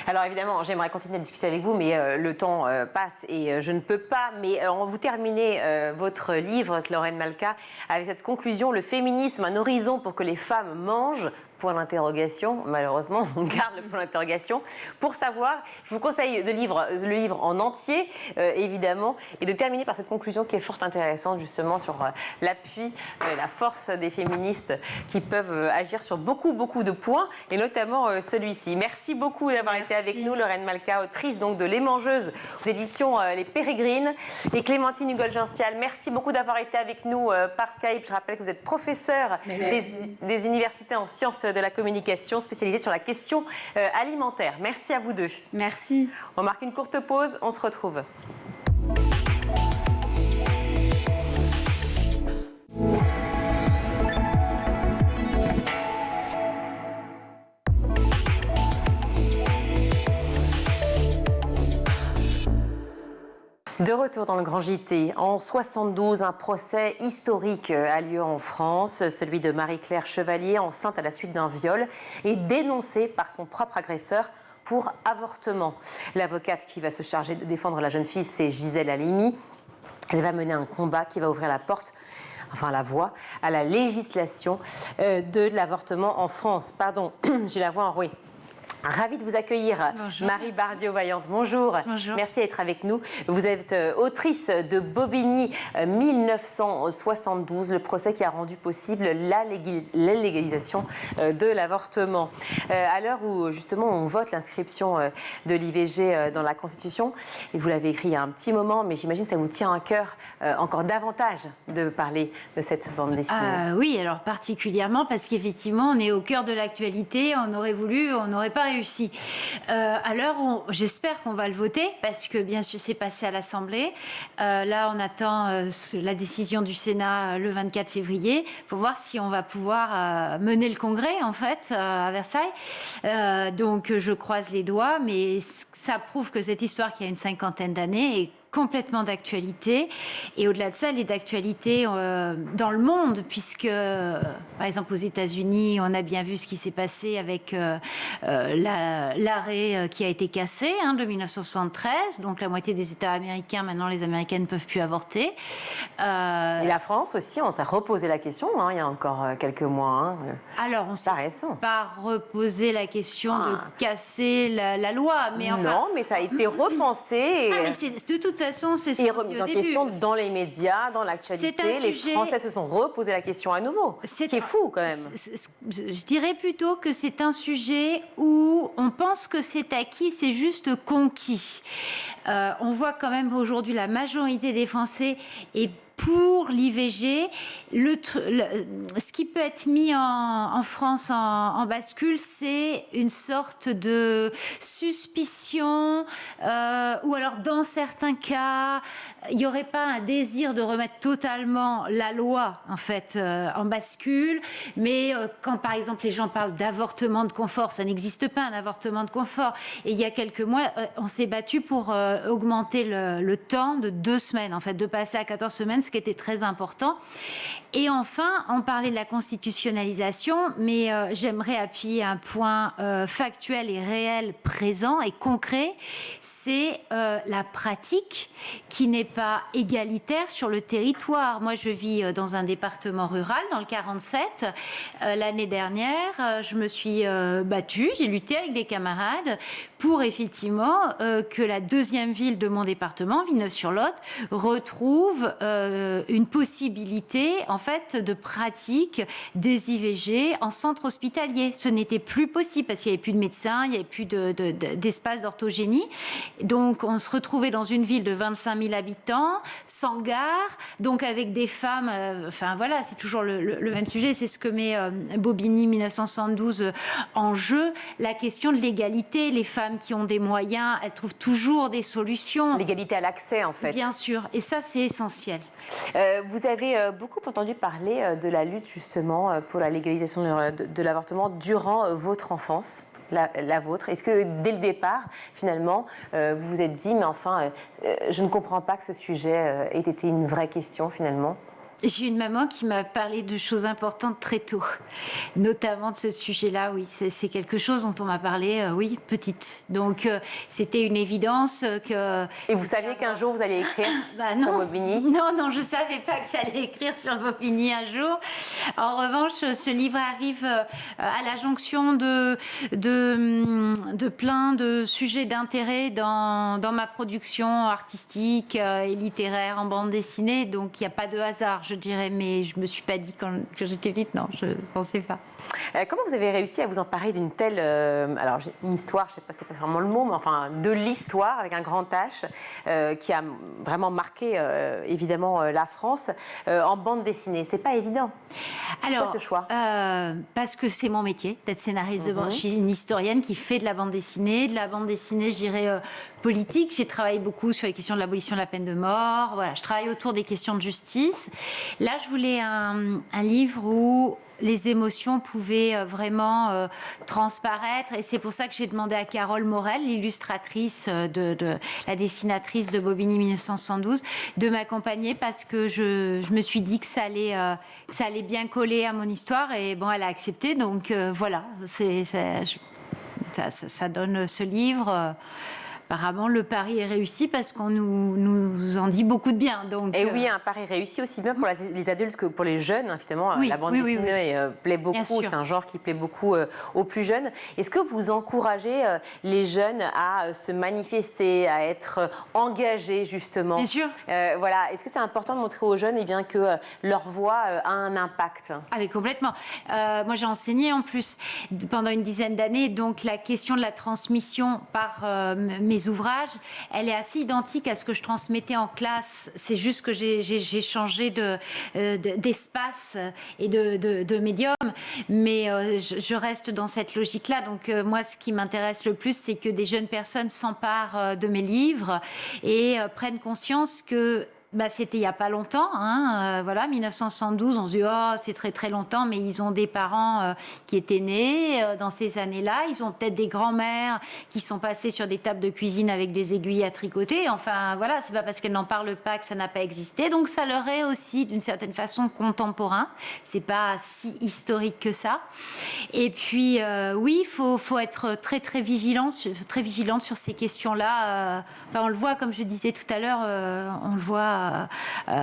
Alors évidemment, j'aimerais continuer à discuter avec vous, mais le temps passe et je ne peux pas. Mais vous terminez votre livre, Lorraine Malka, avec cette conclusion: le féminisme, un horizon pour que les femmes mangent. Point d'interrogation. Malheureusement, on garde le point d'interrogation. Pour savoir, je vous conseille le livre en entier, évidemment, et de terminer par cette conclusion qui est fort intéressante, justement, sur l'appui, la force des féministes qui peuvent agir sur beaucoup de points, et notamment celui-ci. Merci beaucoup d'avoir été avec nous, Lorraine Malka, autrice donc de Les Mangeuses aux éditions Les Pérégrines, et Clémentine Hugol-Gential. Merci beaucoup d'avoir été avec nous par Skype. Je rappelle que vous êtes professeure des universités en sciences de la communication, spécialisée sur la question alimentaire. Merci à vous deux. Merci. On marque une courte pause, on se retrouve. De retour dans le Grand JT, en 72, un procès historique a lieu en France, celui de Marie-Claire Chevalier, enceinte à la suite d'un viol, et dénoncée par son propre agresseur pour avortement. L'avocate qui va se charger de défendre la jeune fille, c'est Gisèle Halimi. Elle va mener un combat qui va ouvrir la voie à la législation de l'avortement en France. Pardon, j'ai la voix enrouée. Ravie de vous accueillir. Bonjour. Marie Bardiot-Vaillante, bonjour. Bonjour. Merci d'être avec nous. Vous êtes autrice de Bobigny 1972, le procès qui a rendu possible la légalisation de l'avortement. À l'heure où justement on vote l'inscription de l'IVG dans la Constitution, et vous l'avez écrit il y a un petit moment, mais j'imagine que ça vous tient à cœur encore davantage de parler de cette bande dessinée. Oui, alors particulièrement parce qu'effectivement on est au cœur de l'actualité, on aurait voulu, on n'aurait pas réussi. À l'heure où j'espère qu'on va le voter, parce que bien sûr c'est passé à l'Assemblée. Là on attend la décision du Sénat le 24 février pour voir si on va pouvoir mener le congrès en fait à Versailles. Donc je croise les doigts, mais ça prouve que cette histoire qui a une 50aine d'années est complètement d'actualité, et au-delà de ça, elle est d'actualité dans le monde, puisque, par exemple, aux États-Unis, on a bien vu ce qui s'est passé avec l'arrêt qui a été cassé de 1973, donc la moitié des États américains, maintenant les Américains ne peuvent plus avorter. Et la France aussi, on s'est reposé la question, il y a encore quelques mois. Alors, on ne s'est pas reposé la question de casser la loi, mais enfin... Non, mais ça a été repensé. Mais de toute façon, c'est ce qu'on dit au début. Question dans les médias, dans l'actualité. Les Français se sont reposé la question à nouveau. Ce qui est fou, quand même. Je dirais plutôt que c'est un sujet où on pense que c'est acquis, c'est juste conquis. On voit quand même aujourd'hui la majorité des Français est pour l'IVG. Ce qui peut être mis en France en bascule, c'est une sorte de suspicion, ou alors dans certains cas, il n'y aurait pas un désir de remettre totalement la loi en fait en bascule, mais quand par exemple les gens parlent d'avortement de confort, ça n'existe pas un avortement de confort. Et il y a quelques mois, on s'est battu pour augmenter le temps de 2 semaines, en fait, de passer à 14 semaines, ce qui était très important. Et enfin, on parlait de la constitutionnalisation, mais j'aimerais appuyer un point factuel et réel, présent et concret, c'est la pratique qui n'est pas égalitaire sur le territoire. Moi, je vis dans un département rural, dans le 47. L'année dernière, je me suis battue, j'ai lutté avec des camarades pour effectivement que la deuxième ville de mon département, Villeneuve-sur-Lot, retrouve une possibilité en fait de pratique des IVG en centre hospitalier. Ce n'était plus possible parce qu'il n'y avait plus de médecins, il n'y avait plus d'espace d'orthogénie. Donc on se retrouvait dans une ville de 25 000 habitants, sans gare, donc avec des femmes, enfin voilà, c'est toujours le même sujet, c'est ce que met Bobigny 1972 en jeu, la question de l'égalité. Les femmes qui ont des moyens, elles trouvent toujours des solutions. L'égalité à l'accès, en fait. Bien sûr, et ça, c'est essentiel. Vous avez beaucoup entendu parler de la lutte, justement, pour la légalisation de l'avortement durant votre enfance, la vôtre. Est-ce que, dès le départ, finalement, vous vous êtes dit, mais enfin, je ne comprends pas que ce sujet ait été une vraie question, finalement? J'ai une maman qui m'a parlé de choses importantes très tôt, notamment de ce sujet-là, oui. C'est quelque chose dont on m'a parlé, oui, petite. Donc, c'était une évidence que... Et vous saviez qu'un jour, vous alliez écrire sur Bobigny? Non, je ne savais pas que j'allais écrire sur Bobigny un jour. En revanche, ce livre arrive à la jonction de plein de sujets d'intérêt dans ma production artistique et littéraire en bande dessinée. Donc, il n'y a pas de hasard, je dirais, mais je ne me suis pas dit quand j'étais petite, non, je ne pensais pas. Comment vous avez réussi à vous emparer d'une telle... alors, une histoire, je ne sais pas si c'est pas vraiment le mot, mais enfin, de l'histoire avec un grand H, qui a vraiment marqué, évidemment, la France, en bande dessinée. C'est pas évident. Alors, pourquoi ce choix? Parce que c'est mon métier, d'être scénariste de bande. Je suis une historienne qui fait de la bande dessinée, je dirais, politique. J'ai travaillé beaucoup sur les questions de l'abolition de la peine de mort. Voilà, je travaille autour des questions de justice. Là, je voulais un livre où les émotions pouvaient vraiment transparaître. Et c'est pour ça que j'ai demandé à Carole Morel, l'illustratrice, la dessinatrice de Bobigny 1972, de m'accompagner parce que je me suis dit que ça allait bien coller à mon histoire. Et bon, elle a accepté. Donc voilà, ça donne ce livre. Apparemment, le pari est réussi parce qu'on nous en dit beaucoup de bien. Donc, et oui, un pari réussi aussi bien pour les adultes que pour les jeunes. Hein, finalement, la bande dessinée plaît beaucoup. C'est un genre qui plaît beaucoup aux plus jeunes. Est-ce que vous encouragez les jeunes à se manifester, à être engagés, justement? Bien sûr. Voilà. Est-ce que c'est important de montrer aux jeunes que leur voix a un impact? Ah oui, complètement. Moi, j'ai enseigné en plus pendant une dizaine d'années. Donc, la question de la transmission par mes ouvrages, elle est assez identique à ce que je transmettais en classe. C'est juste que j'ai changé d'espace et de médium, mais je reste dans cette logique-là. Donc moi, ce qui m'intéresse le plus, c'est que des jeunes personnes s'emparent de mes livres et prennent conscience que c'était il n'y a pas longtemps, voilà, 1972, on se dit « Oh, c'est très très longtemps », mais ils ont des parents qui étaient nés dans ces années-là, ils ont peut-être des grands-mères qui sont passées sur des tables de cuisine avec des aiguilles à tricoter, enfin voilà, c'est pas parce qu'elles n'en parlent pas que ça n'a pas existé, donc ça leur est aussi d'une certaine façon contemporain, c'est pas si historique que ça. Et puis oui, il faut être très très vigilante sur ces questions-là, on le voit, comme je disais tout à l'heure, on le voit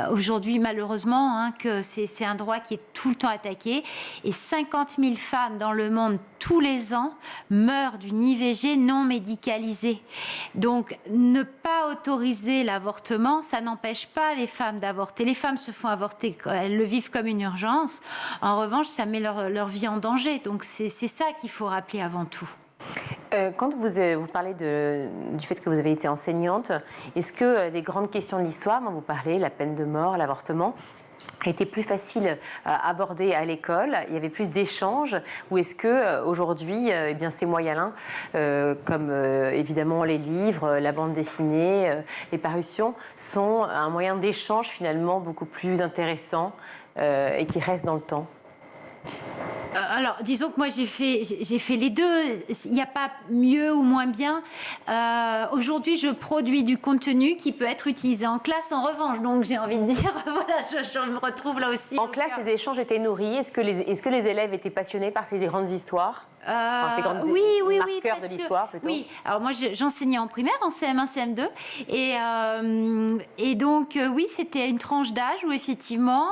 aujourd'hui malheureusement que c'est un droit qui est tout le temps attaqué et 50 000 femmes dans le monde tous les ans meurent d'une IVG non médicalisée. Donc ne pas autoriser l'avortement, ça n'empêche pas les femmes d'avorter. Les femmes se font avorter, elles le vivent comme une urgence. En revanche, ça met leur vie en danger. Donc c'est ça qu'il faut rappeler avant tout. Quand vous parlez du fait que vous avez été enseignante, est-ce que des grandes questions de l'histoire, dont vous parlez, la peine de mort, l'avortement, était plus facile à aborder à l'école, il y avait plus d'échanges, ou est-ce que aujourd'hui, ces moyens-là, comme évidemment les livres, la bande dessinée, les parutions, sont un moyen d'échange finalement beaucoup plus intéressant et qui reste dans le temps? Alors, disons que moi, j'ai fait les deux. Il n'y a pas mieux ou moins bien. Aujourd'hui, je produis du contenu qui peut être utilisé en classe, en revanche. Donc, j'ai envie de dire, voilà, je me retrouve là aussi. En classe, les échanges étaient nourris. Est-ce que les élèves étaient passionnés par ces grandes histoires? Ces grandes marqueurs de l'histoire, plutôt. Oui, alors moi, j'enseignais en primaire, en CM1, CM2. Et donc, oui, c'était une tranche d'âge où, effectivement...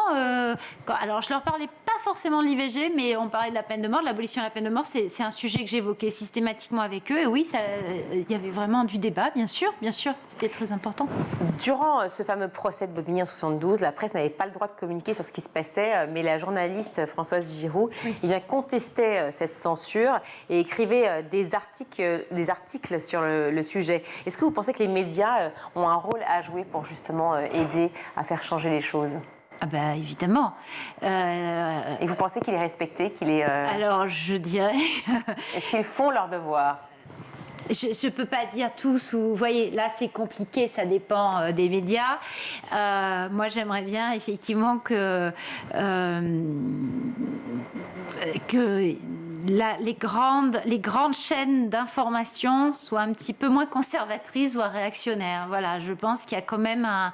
alors, je leur parlais pas forcément de l'IVG, mais on parlait de la peine de mort, de l'abolition de la peine de mort. C'est un sujet que j'évoquais systématiquement avec eux. Et oui, il y avait vraiment du débat, bien sûr, c'était très important. Durant ce fameux procès de Bobigny en 72, la presse n'avait pas le droit de communiquer sur ce qui se passait, mais la journaliste Françoise Giroud, contestait cette censure et écrivait des articles sur le sujet. Est-ce que vous pensez que les médias ont un rôle à jouer pour justement aider à faire changer les choses ? Ah bah évidemment. Et vous pensez qu'il est respecté, qu'il est... Alors je dirais... Est-ce qu'ils font leur devoir ? Je ne peux pas dire tous, vous voyez, là c'est compliqué, ça dépend des médias. Moi j'aimerais bien effectivement que les grandes chaînes d'information soient un petit peu moins conservatrices, voire réactionnaires. Voilà, je pense qu'il y a quand même un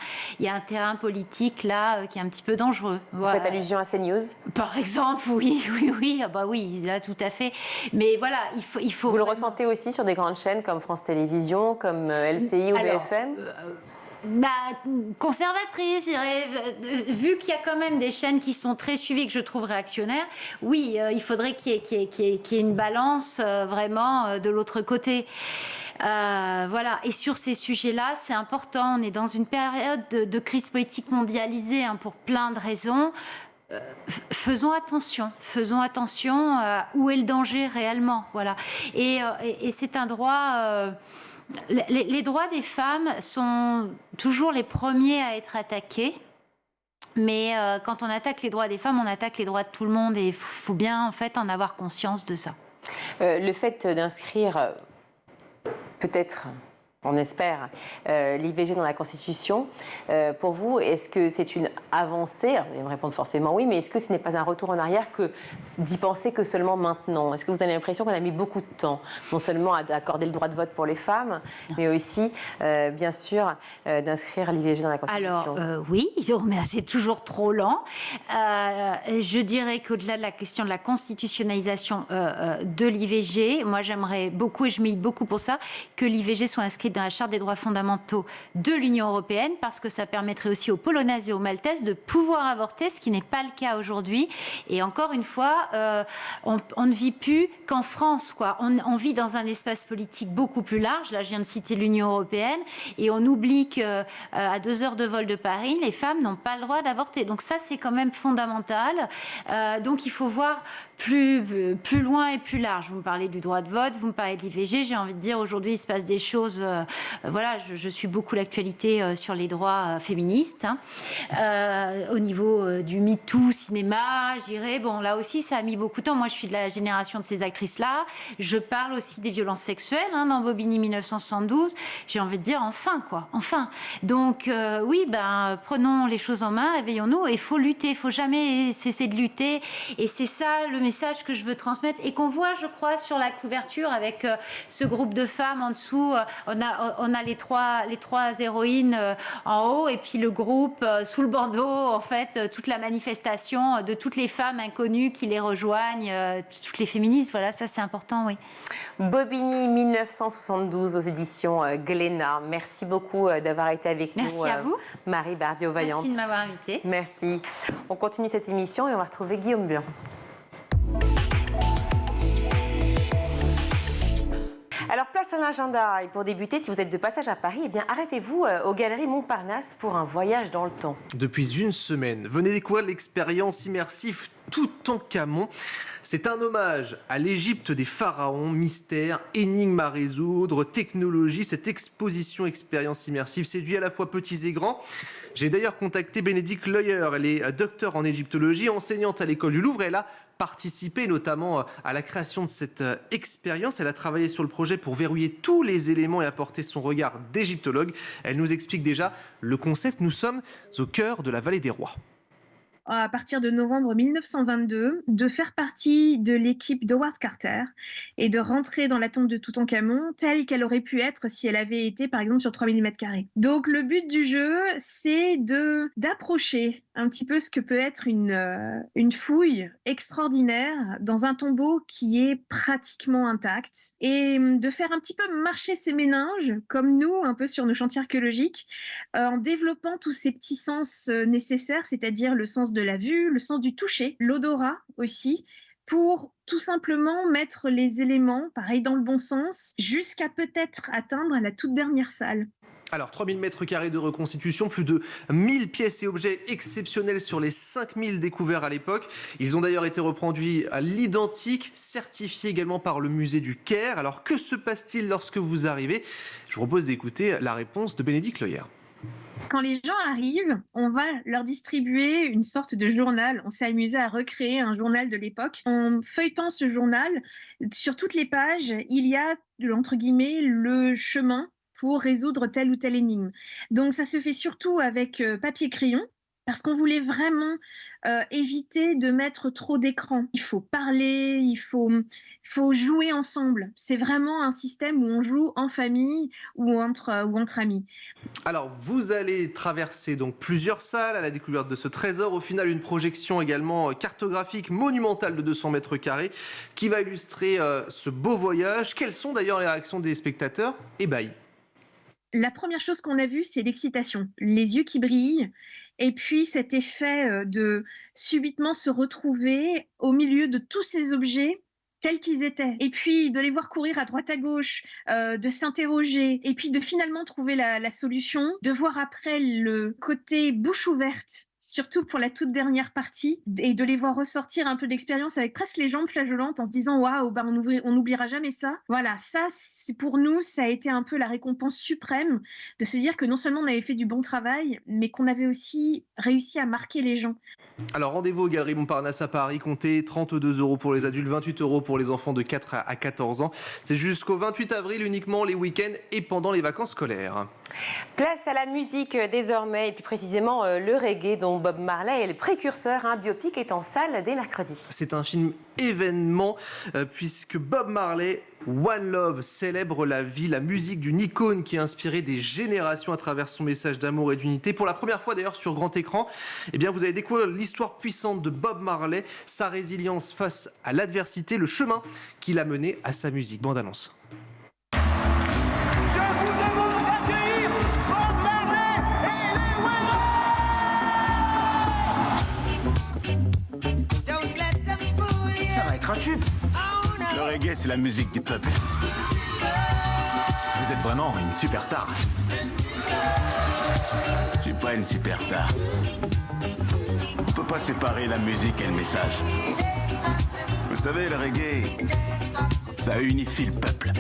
terrain politique là qui est un petit peu dangereux. Vous faites allusion à CNews ? Par exemple, oui, ah bah oui, là tout à fait. Mais voilà, il faut. Vous le ressentez aussi sur des grandes chaînes comme France Télévisions, comme LCI ou BFM ? Conservatrice, je dirais, vu qu'il y a quand même des chaînes qui sont très suivies, que je trouve réactionnaires, oui, il faudrait qu'il y ait une balance vraiment de l'autre côté. Voilà. Et sur ces sujets-là, c'est important. On est dans une période de crise politique mondialisée pour plein de raisons. Faisons attention où est le danger réellement. Voilà. Et c'est un droit... Les droits des femmes sont toujours les premiers à être attaqués. Mais quand on attaque les droits des femmes, on attaque les droits de tout le monde. Et il faut bien en fait en avoir conscience de ça. Le fait d'inscrire, peut-être... On espère, l'IVG dans la Constitution. Pour vous, est-ce que c'est une avancée ? Alors, vous allez me répondre forcément oui, mais est-ce que ce n'est pas un retour en arrière d'y penser que seulement maintenant ? Est-ce que vous avez l'impression qu'on a mis beaucoup de temps, non seulement à accorder le droit de vote pour les femmes, mais aussi, bien sûr, d'inscrire l'IVG dans la Constitution ? Alors, oui, mais c'est toujours trop lent. Je dirais qu'au-delà de la question de la constitutionnalisation de l'IVG, moi j'aimerais beaucoup, et je milite beaucoup pour ça, que l'IVG soit inscrite dans la Charte des droits fondamentaux de l'Union européenne, parce que ça permettrait aussi aux Polonaises et aux Maltaises de pouvoir avorter, ce qui n'est pas le cas aujourd'hui. Et encore une fois, on ne vit plus qu'en France, quoi. On vit dans un espace politique beaucoup plus large. Là, je viens de citer l'Union européenne, et on oublie qu'à 2 heures de vol de Paris, les femmes n'ont pas le droit d'avorter. Donc ça, c'est quand même fondamental. Donc il faut voir plus loin et plus large. Vous me parlez du droit de vote, vous me parlez de l'IVG. J'ai envie de dire, aujourd'hui, il se passe des choses... voilà, je suis beaucoup l'actualité sur les droits féministes. Au niveau du MeToo cinéma, je dirais, bon, là aussi, ça a mis beaucoup de temps. Moi, je suis de la génération de ces actrices-là. Je parle aussi des violences sexuelles dans Bobigny 1972. J'ai envie de dire, enfin. Donc, oui, prenons les choses en main, réveillons-nous. Il faut lutter, il ne faut jamais cesser de lutter. Et c'est ça le message que je veux transmettre et qu'on voit, je crois, sur la couverture avec ce groupe de femmes en dessous. On a les trois héroïnes en haut et puis le groupe sous le bandeau, en fait, toute la manifestation de toutes les femmes inconnues qui les rejoignent, toutes les féministes. Voilà, ça c'est important, oui. Bobigny 1972 aux éditions Glénat. Merci beaucoup d'avoir été avec nous. Merci à vous. Marie Bardiot-Vaillante. Merci de m'avoir invitée. Merci. On continue cette émission et on va retrouver Guillaume Blanc. Alors, place à l'agenda. Et pour débuter, si vous êtes de passage à Paris, arrêtez-vous aux Galeries Montparnasse pour un voyage dans le temps. Depuis une semaine, venez découvrir l'expérience immersive Toutankhamon. C'est un hommage à l'Égypte des pharaons, mystères, énigmes à résoudre, technologie. Cette exposition expérience immersive séduit à la fois petits et grands. J'ai d'ailleurs contacté Bénédicte Leuyer. Elle est docteure en égyptologie, enseignante à l'école du Louvre. Elle a participé notamment à la création de cette expérience. Elle a travaillé sur le projet pour verrouiller tous les éléments et apporter son regard d'égyptologue. Elle nous explique déjà le concept. Nous sommes au cœur de la vallée des rois. À partir de novembre 1922, de faire partie de l'équipe d'Howard Carter et de rentrer dans la tombe de Toutankhamon telle qu'elle aurait pu être si elle avait été, par exemple, sur 3000 m². Donc, le but du jeu, c'est d'approcher un petit peu ce que peut être une fouille extraordinaire dans un tombeau qui est pratiquement intact et de faire un petit peu marcher ses méninges, comme nous, un peu sur nos chantiers archéologiques, en développant tous ces petits sens nécessaires, c'est-à-dire le sens de la vue, le sens du toucher, l'odorat aussi, pour tout simplement mettre les éléments, pareil, dans le bon sens, jusqu'à peut-être atteindre la toute dernière salle. Alors, 3000 mètres carrés de reconstitution, plus de 1000 pièces et objets exceptionnels sur les 5000 découverts à l'époque. Ils ont d'ailleurs été reproduits à l'identique, certifiés également par le musée du Caire. Alors, que se passe-t-il lorsque vous arrivez? Je vous propose d'écouter la réponse de Bénédicte Loyer. Quand les gens arrivent, on va leur distribuer une sorte de journal. On s'est amusé à recréer un journal de l'époque. En feuilletant ce journal, sur toutes les pages, il y a, entre guillemets, le chemin pour résoudre telle ou telle énigme. Donc ça se fait surtout avec papier-crayon, parce qu'on voulait vraiment éviter de mettre trop d'écran. Il faut parler, il faut jouer ensemble. C'est vraiment un système où on joue en famille ou entre amis. Alors, vous allez traverser donc plusieurs salles à la découverte de ce trésor. Au final, une projection également cartographique monumentale de 200 mètres carrés qui va illustrer ce beau voyage. Quelles sont d'ailleurs les réactions des spectateurs ébahis? La première chose qu'on a vue, c'est l'excitation, les yeux qui brillent, et puis cet effet de subitement se retrouver au milieu de tous ces objets tels qu'ils étaient. Et puis de les voir courir à droite à gauche, de s'interroger, et puis de finalement trouver la solution, de voir après le côté bouche ouverte, surtout pour la toute dernière partie, et de les voir ressortir un peu d'expérience avec presque les jambes flageolantes en se disant « Waouh, bah on n'oubliera jamais ça ». Voilà, ça, pour nous, ça a été un peu la récompense suprême de se dire que non seulement on avait fait du bon travail, mais qu'on avait aussi réussi à marquer les gens. Alors, rendez-vous aux Galeries Montparnasse à Paris. Comptez 32 € pour les adultes, 28 € pour les enfants de 4 à 14 ans. C'est jusqu'au 28 avril uniquement, les week-ends et pendant les vacances scolaires. Place à la musique désormais, et plus précisément le reggae dont Bob Marley est le précurseur. Un biopic est en salle dès mercredi. C'est un film événement puisque Bob Marley, One Love, célèbre la vie, la musique d'une icône qui a inspiré des générations à travers son message d'amour et d'unité. Pour la première fois d'ailleurs sur grand écran, eh bien, vous allez découvrir l'histoire puissante de Bob Marley, sa résilience face à l'adversité, le chemin qui l'a mené à sa musique. Bande annonce. Un tube. Le reggae, c'est la musique du peuple. Vous êtes vraiment une superstar. Je suis pas une superstar. On peut pas séparer la musique et le message. Vous savez, le reggae, ça unifie le peuple.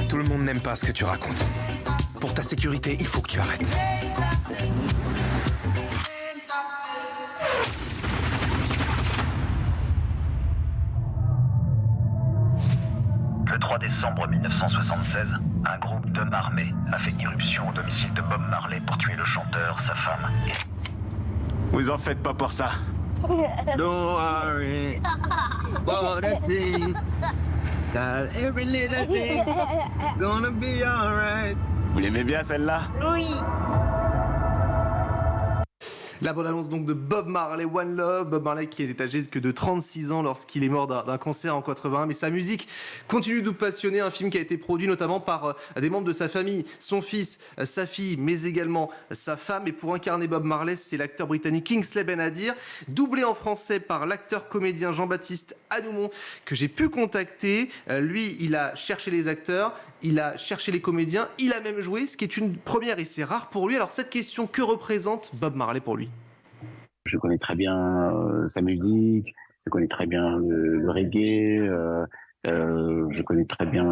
Tout le monde n'aime pas ce que tu racontes. Pour ta sécurité, il faut que tu arrêtes. Le 3 décembre 1976, un groupe d'hommes armés a fait irruption au domicile de Bob Marley pour tuer le chanteur, sa femme et... Vous en faites pas pour ça. Don't worry about a thing. That every little thing gonna be alright. Vous l'aimez bien celle-là? Oui. La bande-annonce donc de Bob Marley, One Love. Bob Marley qui est âgé que de 36 ans lorsqu'il est mort d'un cancer en 81. Mais sa musique continue de nous passionner. Un film qui a été produit notamment par des membres de sa famille, son fils, sa fille, mais également sa femme. Et pour incarner Bob Marley, c'est l'acteur britannique Kingsley Ben-Adir, doublé en français par l'acteur-comédien Jean-Baptiste Anoumon, que j'ai pu contacter. Lui, il a cherché les acteurs, il a cherché les comédiens, il a même joué, ce qui est une première et c'est rare pour lui. Alors cette question, que représente Bob Marley pour lui ? Je connais très bien sa musique, je connais très bien le reggae, je connais très bien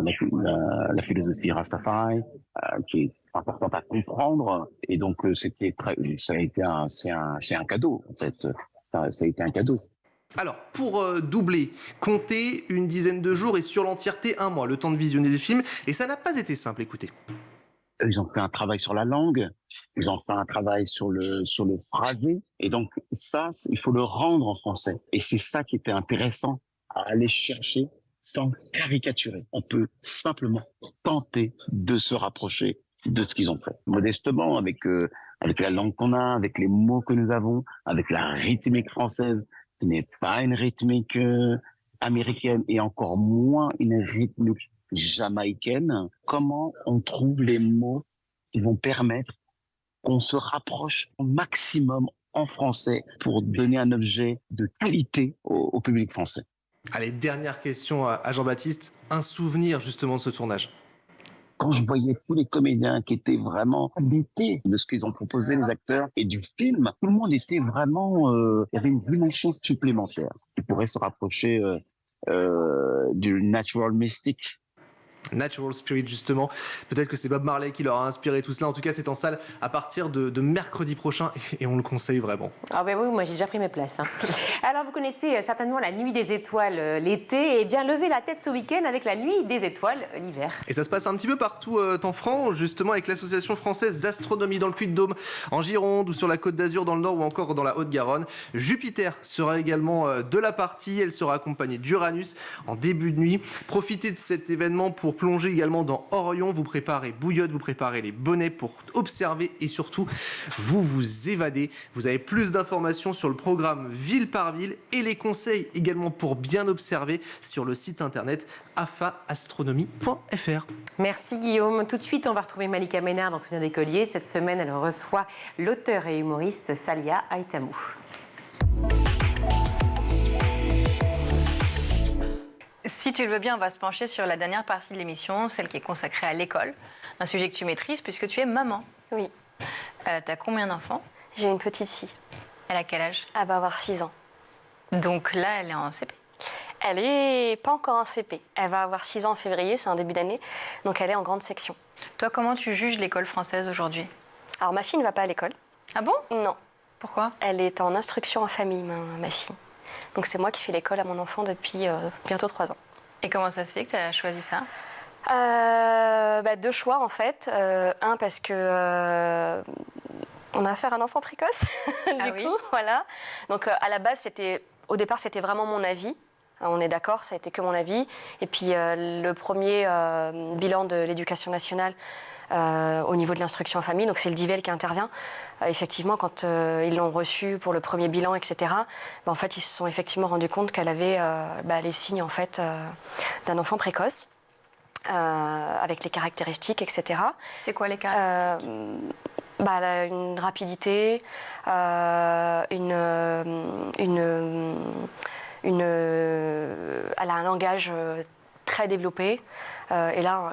la philosophie Rastafari, qui est importante à comprendre. Et donc c'est un cadeau en fait. Ça a été un cadeau. Alors, pour doubler, comptez une dizaine de jours et sur l'entièreté 1 mois, le temps de visionner le film. Et ça n'a pas été simple, écoutez. Ils ont fait un travail sur la langue, ils ont fait un travail sur le phrasé, et donc ça, il faut le rendre en français. Et c'est ça qui était intéressant à aller chercher sans caricaturer. On peut simplement tenter de se rapprocher de ce qu'ils ont fait. Modestement, avec avec la langue qu'on a, avec les mots que nous avons, avec la rythmique française, qui n'est pas une rythmique américaine et encore moins une rythmique jamaïcaine. Comment on trouve les mots qui vont permettre qu'on se rapproche au maximum en français pour donner un objet de qualité au public français? Allez, dernière question à Jean-Baptiste. Un souvenir justement de ce tournage? Quand je voyais tous les comédiens qui étaient vraiment habités de ce qu'ils ont proposé, les acteurs, et du film, tout le monde était vraiment... il y avait une dimension supplémentaire qui pourrait se rapprocher du Natural Mystic. Natural Spirit, justement. Peut-être que c'est Bob Marley qui leur a inspiré tout cela. En tout cas, c'est en salle à partir de mercredi prochain et on le conseille vraiment. Ah ben oui, moi j'ai déjà pris mes places. Alors vous connaissez certainement la Nuit des Étoiles l'été. Eh bien, levez la tête ce week-end avec la Nuit des Étoiles l'hiver. Et ça se passe un petit peu partout en France, justement avec l'Association française d'astronomie dans le Puy-de-Dôme, en Gironde ou sur la Côte d'Azur dans le Nord ou encore dans la Haute-Garonne. Jupiter sera également de la partie. Elle sera accompagnée d'Uranus en début de nuit. Profitez de cet événement pour plonger également dans Orion. Vous préparez bouillotte, vous préparez les bonnets pour observer et surtout vous évader. Vous avez plus d'informations sur le programme ville par ville et les conseils également pour bien observer sur le site internet afaastronomie.fr. Merci Guillaume. Tout de suite, on va retrouver Malika Ménard dans Souvenir d'écolier. Cette semaine, elle reçoit l'auteur et humoriste Salia Aitamou. Si tu le veux bien, on va se pencher sur la dernière partie de l'émission, celle qui est consacrée à l'école. Un sujet que tu maîtrises puisque tu es maman. Oui. T'as combien d'enfants? J'ai une petite fille. Elle a quel âge? Elle va avoir 6 ans. Donc là, elle est en CP? Elle est pas encore en CP. Elle va avoir 6 ans en février, c'est un début d'année. Donc elle est en grande section. Toi, comment tu juges l'école française aujourd'hui? Alors ma fille ne va pas à l'école. Ah bon? Non. Pourquoi? Elle est en instruction en famille, ma fille. Donc c'est moi qui fais l'école à mon enfant depuis bientôt 3 ans. Et comment ça se fait que tu as choisi ça? 2 choix en fait. Un parce que on a affaire à un enfant précoce. du coup, voilà. Donc à la base, au départ, c'était vraiment mon avis. On est d'accord, ça a été que mon avis. Et puis le premier bilan de l'éducation nationale au niveau de l'instruction en famille, donc c'est le DIVEL qui intervient. Effectivement, quand ils l'ont reçue pour le premier bilan, etc., en fait, ils se sont effectivement rendus compte qu'elle avait les signes en fait, d'un enfant précoce, avec les caractéristiques, etc. C'est quoi les caractéristiques? Elle a une rapidité, elle a un langage très développé. Et là,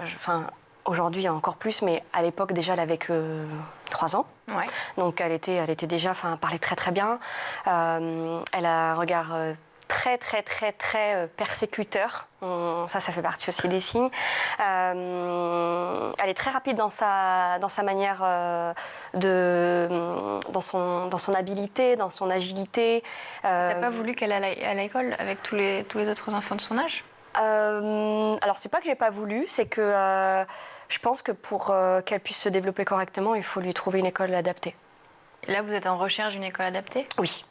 aujourd'hui encore plus, mais à l'époque déjà elle avait que 3 ans. Ouais. Donc elle était déjà, parlait très très bien. Elle a un regard très persécuteur. Ça fait partie aussi des signes. Elle est très rapide dans sa manière dans son habileté, dans son agilité. T'as pas voulu qu'elle aille à l'école avec tous les autres enfants de son âge? Alors c'est pas que j'ai pas voulu, c'est que je pense que pour qu'elle puisse se développer correctement, il faut lui trouver une école adaptée. Et là, vous êtes en recherche d'une école adaptée? Oui.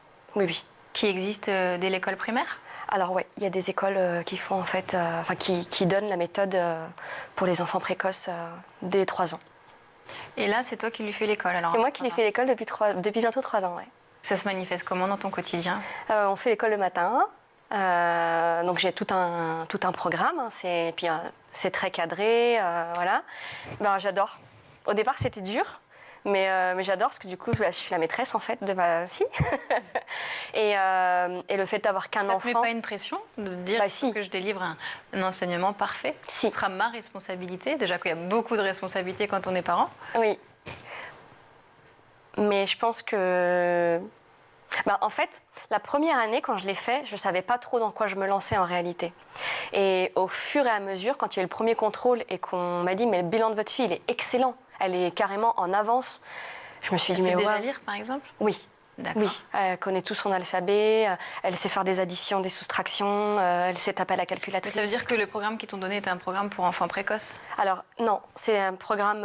Qui existe dès l'école primaire? Alors oui, il y a des écoles qui font en fait, qui donnent la méthode pour les enfants précoces dès 3 ans. Et là, c'est toi qui lui fais l'école alors? C'est moi qui lui fais l'école depuis bientôt 3 ans, ouais. Ça se manifeste comment dans ton quotidien? On fait l'école le matin. Donc j'ai tout un programme, puis c'est très cadré, voilà. J'adore. Au départ c'était dur, mais j'adore parce que du coup je suis la maîtresse en fait de ma fille. et le fait d'avoir qu'un enfant. Ça ne met pas une pression de dire que je délivre un enseignement parfait? Ce sera ma responsabilité, déjà qu'il y a beaucoup de responsabilités quand on est parent. Oui. Mais je pense que... en fait, la première année, quand je l'ai fait, je ne savais pas trop dans quoi je me lançais en réalité. Et au fur et à mesure, quand il y a eu le premier contrôle et qu'on m'a dit « mais le bilan de votre fille, il est excellent, elle est carrément en avance », je me suis dit « mais déjà lire, par exemple? Oui. D'accord. Oui, elle connaît tout son alphabet, elle sait faire des additions, des soustractions, elle sait taper à la calculatrice. Ça veut dire que le programme qu'ils t'ont donné est un programme pour enfants précoces? Alors non, c'est un programme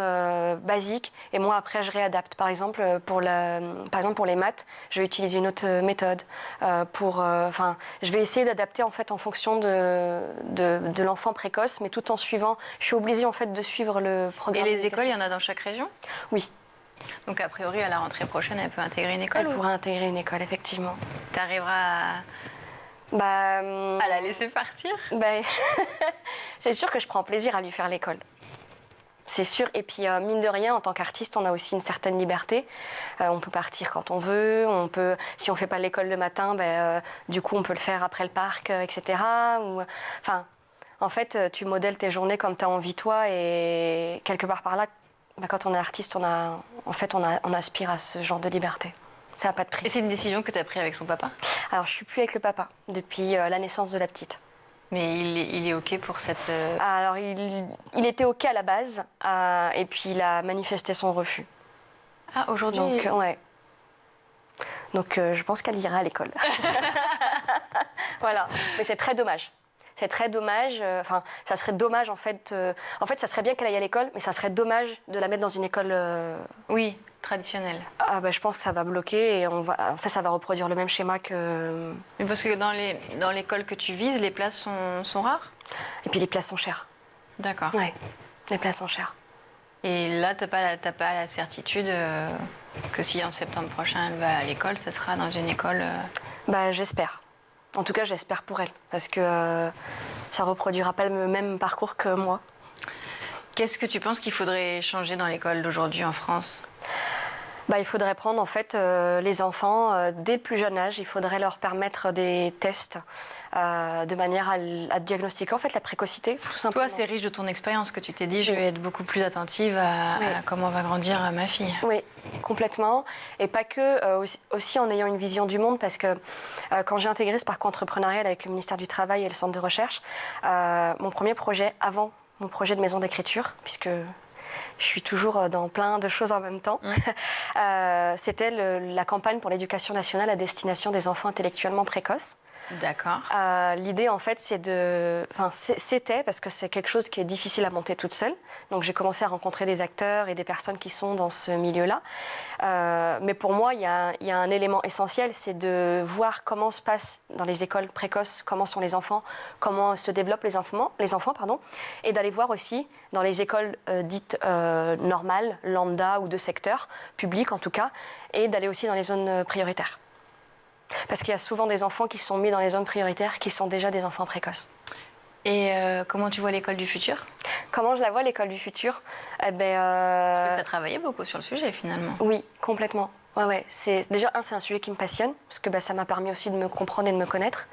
basique et moi après je réadapte. Par exemple pour les maths, je vais utiliser une autre méthode. Je vais essayer d'adapter en fait en fonction de l'enfant précoce, mais tout en suivant. Je suis obligée en fait de suivre le programme. Et les écoles, il y en a dans chaque région? Oui. Donc a priori, à la rentrée prochaine, elle peut intégrer une école. Elle pourrait intégrer une école, effectivement. Tu arriveras à la laisser partir? C'est sûr que je prends plaisir à lui faire l'école. C'est sûr. Et puis, mine de rien, en tant qu'artiste, on a aussi une certaine liberté. On peut partir quand on veut. Si on ne fait pas l'école le matin, du coup, on peut le faire après le parc, etc. En fait, tu modèles tes journées comme tu as envie, toi. Et quelque part par là, quand on est artiste, on aspire à ce genre de liberté. Ça n'a pas de prix. Et c'est une décision que tu as prise avec son papa? Alors, je ne suis plus avec le papa depuis la naissance de la petite. Mais il est OK pour cette... Alors, il était OK à la base, et puis il a manifesté son refus. Ah, aujourd'hui? Donc, ouais. Donc, je pense qu'elle ira à l'école. Voilà. Mais c'est très dommage. C'est très dommage. Enfin, ça serait dommage, en fait, ça serait bien qu'elle aille à l'école, mais ça serait dommage de la mettre dans une école... Oui, traditionnelle. Je pense que ça va bloquer et ça va reproduire le même schéma que... Mais parce que dans l'école que tu vises, les places sont rares? Et puis les places sont chères. D'accord. Ouais, les places sont chères. Et là, t'as pas la certitude que si en septembre prochain elle va à l'école, ça sera dans une école... J'espère. En tout cas, j'espère pour elle, parce que ça reproduira pas le même parcours que moi. Qu'est-ce que tu penses qu'il faudrait changer dans l'école d'aujourd'hui en France? Il faudrait prendre en fait les enfants dès le plus jeune âge. Il faudrait leur permettre des tests de manière à diagnostiquer en fait la précocité, tout simplement. Toi, c'est riche de ton expérience que tu t'es dit, je vais être beaucoup plus attentive à comment va grandir ma fille. Oui, complètement. Et pas que, aussi en ayant une vision du monde, parce que quand j'ai intégré ce parcours entrepreneurial avec le ministère du Travail et le centre de recherche, mon premier projet avant mon projet de maison d'écriture, puisque je suis toujours dans plein de choses en même temps. C'était la campagne pour l'éducation nationale à destination des enfants intellectuellement précoces. D'accord. L'idée, en fait, c'était, parce que c'est quelque chose qui est difficile à monter toute seule. Donc, j'ai commencé à rencontrer des acteurs et des personnes qui sont dans ce milieu-là. Mais pour moi, il y a un élément essentiel, c'est de voir comment se passe dans les écoles précoces, comment sont les enfants, comment se développent les enfants, et d'aller voir aussi dans les écoles dites normales, lambda ou de secteur, public en tout cas, et d'aller aussi dans les zones prioritaires. Parce qu'il y a souvent des enfants qui sont mis dans les zones prioritaires qui sont déjà des enfants précoces. Et comment tu vois l'école du futur? Comment je la vois, l'école du futur? Tu as travaillé beaucoup sur le sujet, finalement. Oui, complètement. Ouais. Déjà, c'est un sujet qui me passionne, parce que ça m'a permis aussi de me comprendre et de me connaître,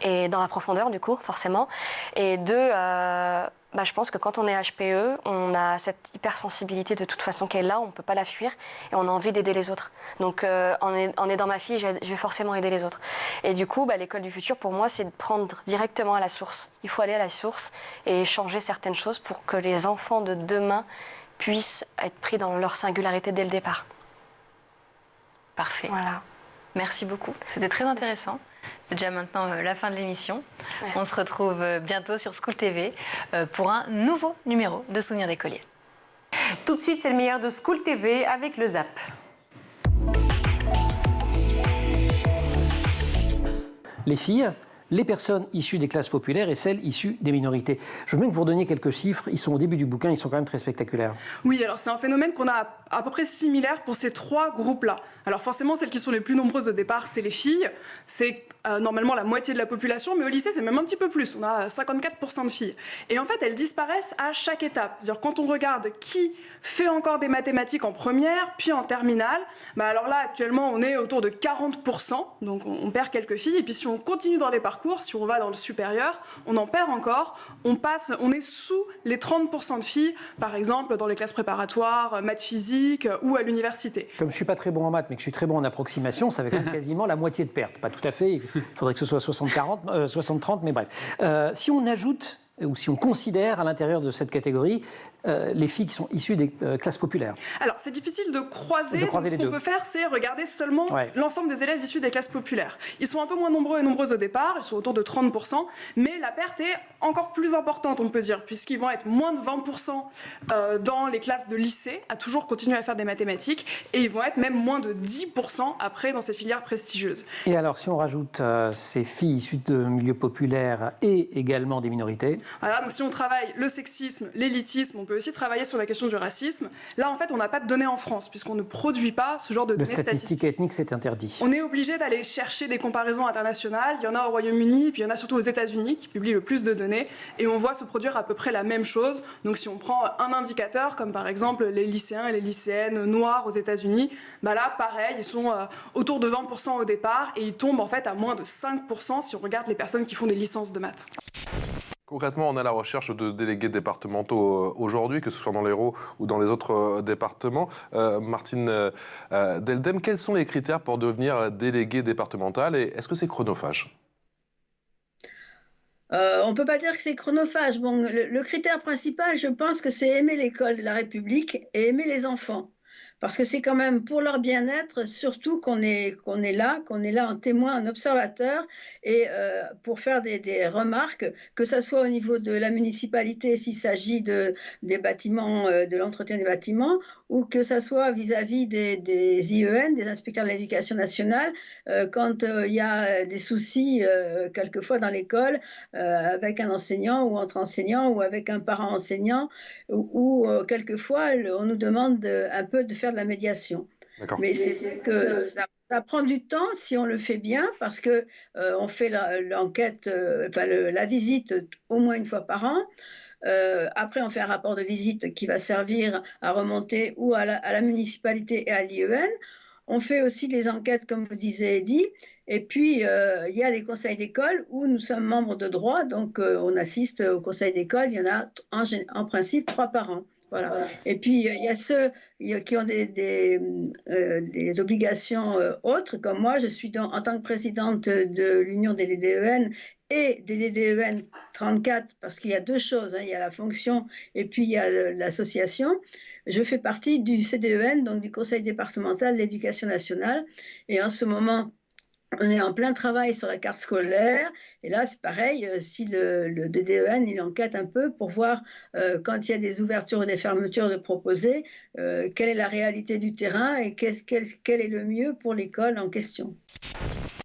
et dans la profondeur, du coup, forcément. Et deux, je pense que quand on est HPE, on a cette hypersensibilité de toute façon qui est là, on ne peut pas la fuir, et on a envie d'aider les autres. Donc, en aidant ma fille, je vais forcément aider les autres. Et du coup, l'école du futur, pour moi, c'est de prendre directement à la source. Il faut aller à la source et changer certaines choses pour que les enfants de demain puissent être pris dans leur singularité dès le départ. Parfait. Voilà. Merci beaucoup. C'était très intéressant. C'est déjà maintenant la fin de l'émission. Ouais. On se retrouve bientôt sur School TV pour un nouveau numéro de Souvenirs d'écoliers. Tout de suite, c'est le meilleur de School TV avec le ZAP. Les filles, les personnes issues des classes populaires et celles issues des minorités. Je veux bien que vous redonniez quelques chiffres. Ils sont au début du bouquin, ils sont quand même très spectaculaires. Oui, alors c'est un phénomène qu'on a à peu près similaire pour ces trois groupes-là. Alors forcément, celles qui sont les plus nombreuses au départ, c'est les filles. C'est normalement la moitié de la population, mais au lycée, c'est même un petit peu plus. On a 54% de filles. Et en fait, elles disparaissent à chaque étape. C'est-à-dire quand on regarde qui fait encore des mathématiques en première, puis en terminale, alors là, actuellement, on est autour de 40%. Donc on perd quelques filles. Et puis si on continue dans les parcours, si on va dans le supérieur, on en perd encore. On est sous les 30% de filles, par exemple, dans les classes préparatoires, maths physique ou à l'université. Comme je ne suis pas très bon en maths, mais que je suis très bon en approximation, ça fait quand même quasiment la moitié de perte. Pas tout à fait, il faudrait que ce soit 60-30, mais bref. Si on ajoute, ou si on considère à l'intérieur de cette catégorie les filles qui sont issues des classes populaires. Alors, c'est difficile de croiser. Donc, ce qu'on peut faire, c'est regarder seulement l'ensemble des élèves issus des classes populaires. Ils sont un peu moins nombreux et nombreuses au départ, ils sont autour de 30%, mais la perte est encore plus importante, on peut dire, puisqu'ils vont être moins de 20% dans les classes de lycée, à toujours continuer à faire des mathématiques, et ils vont être même moins de 10% après dans ces filières prestigieuses. Et alors, si on rajoute ces filles issues de milieux populaires et également des minorités? Voilà, donc si on travaille le sexisme, l'élitisme, on peut aussi travailler sur la question du racisme. Là, en fait, on n'a pas de données en France, puisqu'on ne produit pas ce genre de données statistiques ethniques, c'est interdit. On est obligé d'aller chercher des comparaisons internationales. Il y en a au Royaume-Uni, puis il y en a surtout aux États-Unis qui publient le plus de données, et on voit se produire à peu près la même chose. Donc si on prend un indicateur, comme par exemple les lycéens et les lycéennes noirs aux États-Unis, bah là, pareil, ils sont autour de 20% au départ, et ils tombent en fait à moins de 5% si on regarde les personnes qui font des licences de maths. Concrètement, on est à la recherche de délégués départementaux aujourd'hui, que ce soit dans l'Hérault ou dans les autres départements. Martine Deldem, quels sont les critères pour devenir délégué départemental et est-ce que c'est chronophage ? On ne peut pas dire que c'est chronophage. Bon, le critère principal, je pense que c'est aimer l'école de la République et aimer les enfants. Parce que c'est quand même pour leur bien-être, surtout qu'on est là en témoin, en observateur, et pour faire des remarques, que ce soit au niveau de la municipalité s'il s'agit des bâtiments, de l'entretien des bâtiments, ou que ce soit vis-à-vis des IEN, des inspecteurs de l'éducation nationale, quand il y a des soucis quelquefois dans l'école avec un enseignant ou entre enseignants ou avec un parent enseignant, ou quelquefois on nous demande un peu de faire de la médiation. Mais c'est que ça prend du temps si on le fait bien, parce que on fait l'enquête, la visite au moins une fois par an. Après, on fait un rapport de visite qui va servir à remonter ou à la municipalité et à l'IEN. On fait aussi des enquêtes, comme vous disiez, Eddy. Et puis, il y a les conseils d'école où nous sommes membres de droit. Donc, on assiste au conseil d'école. Il y en a en principe 3 par an. Voilà. Et puis, il y a ceux qui ont des obligations autres, comme moi. Je suis en tant que présidente de l'Union des DDEN et des DDEN 34, parce qu'il y a 2 choses, hein. Il y a la fonction et puis il y a l'association. Je fais partie du CDEN, donc du Conseil départemental de l'éducation nationale. Et en ce moment, on est en plein travail sur la carte scolaire. Et là, c'est pareil, si le DDEN, il enquête un peu pour voir quand il y a des ouvertures ou des fermetures de proposer, quelle est la réalité du terrain et quel est le mieux pour l'école en question.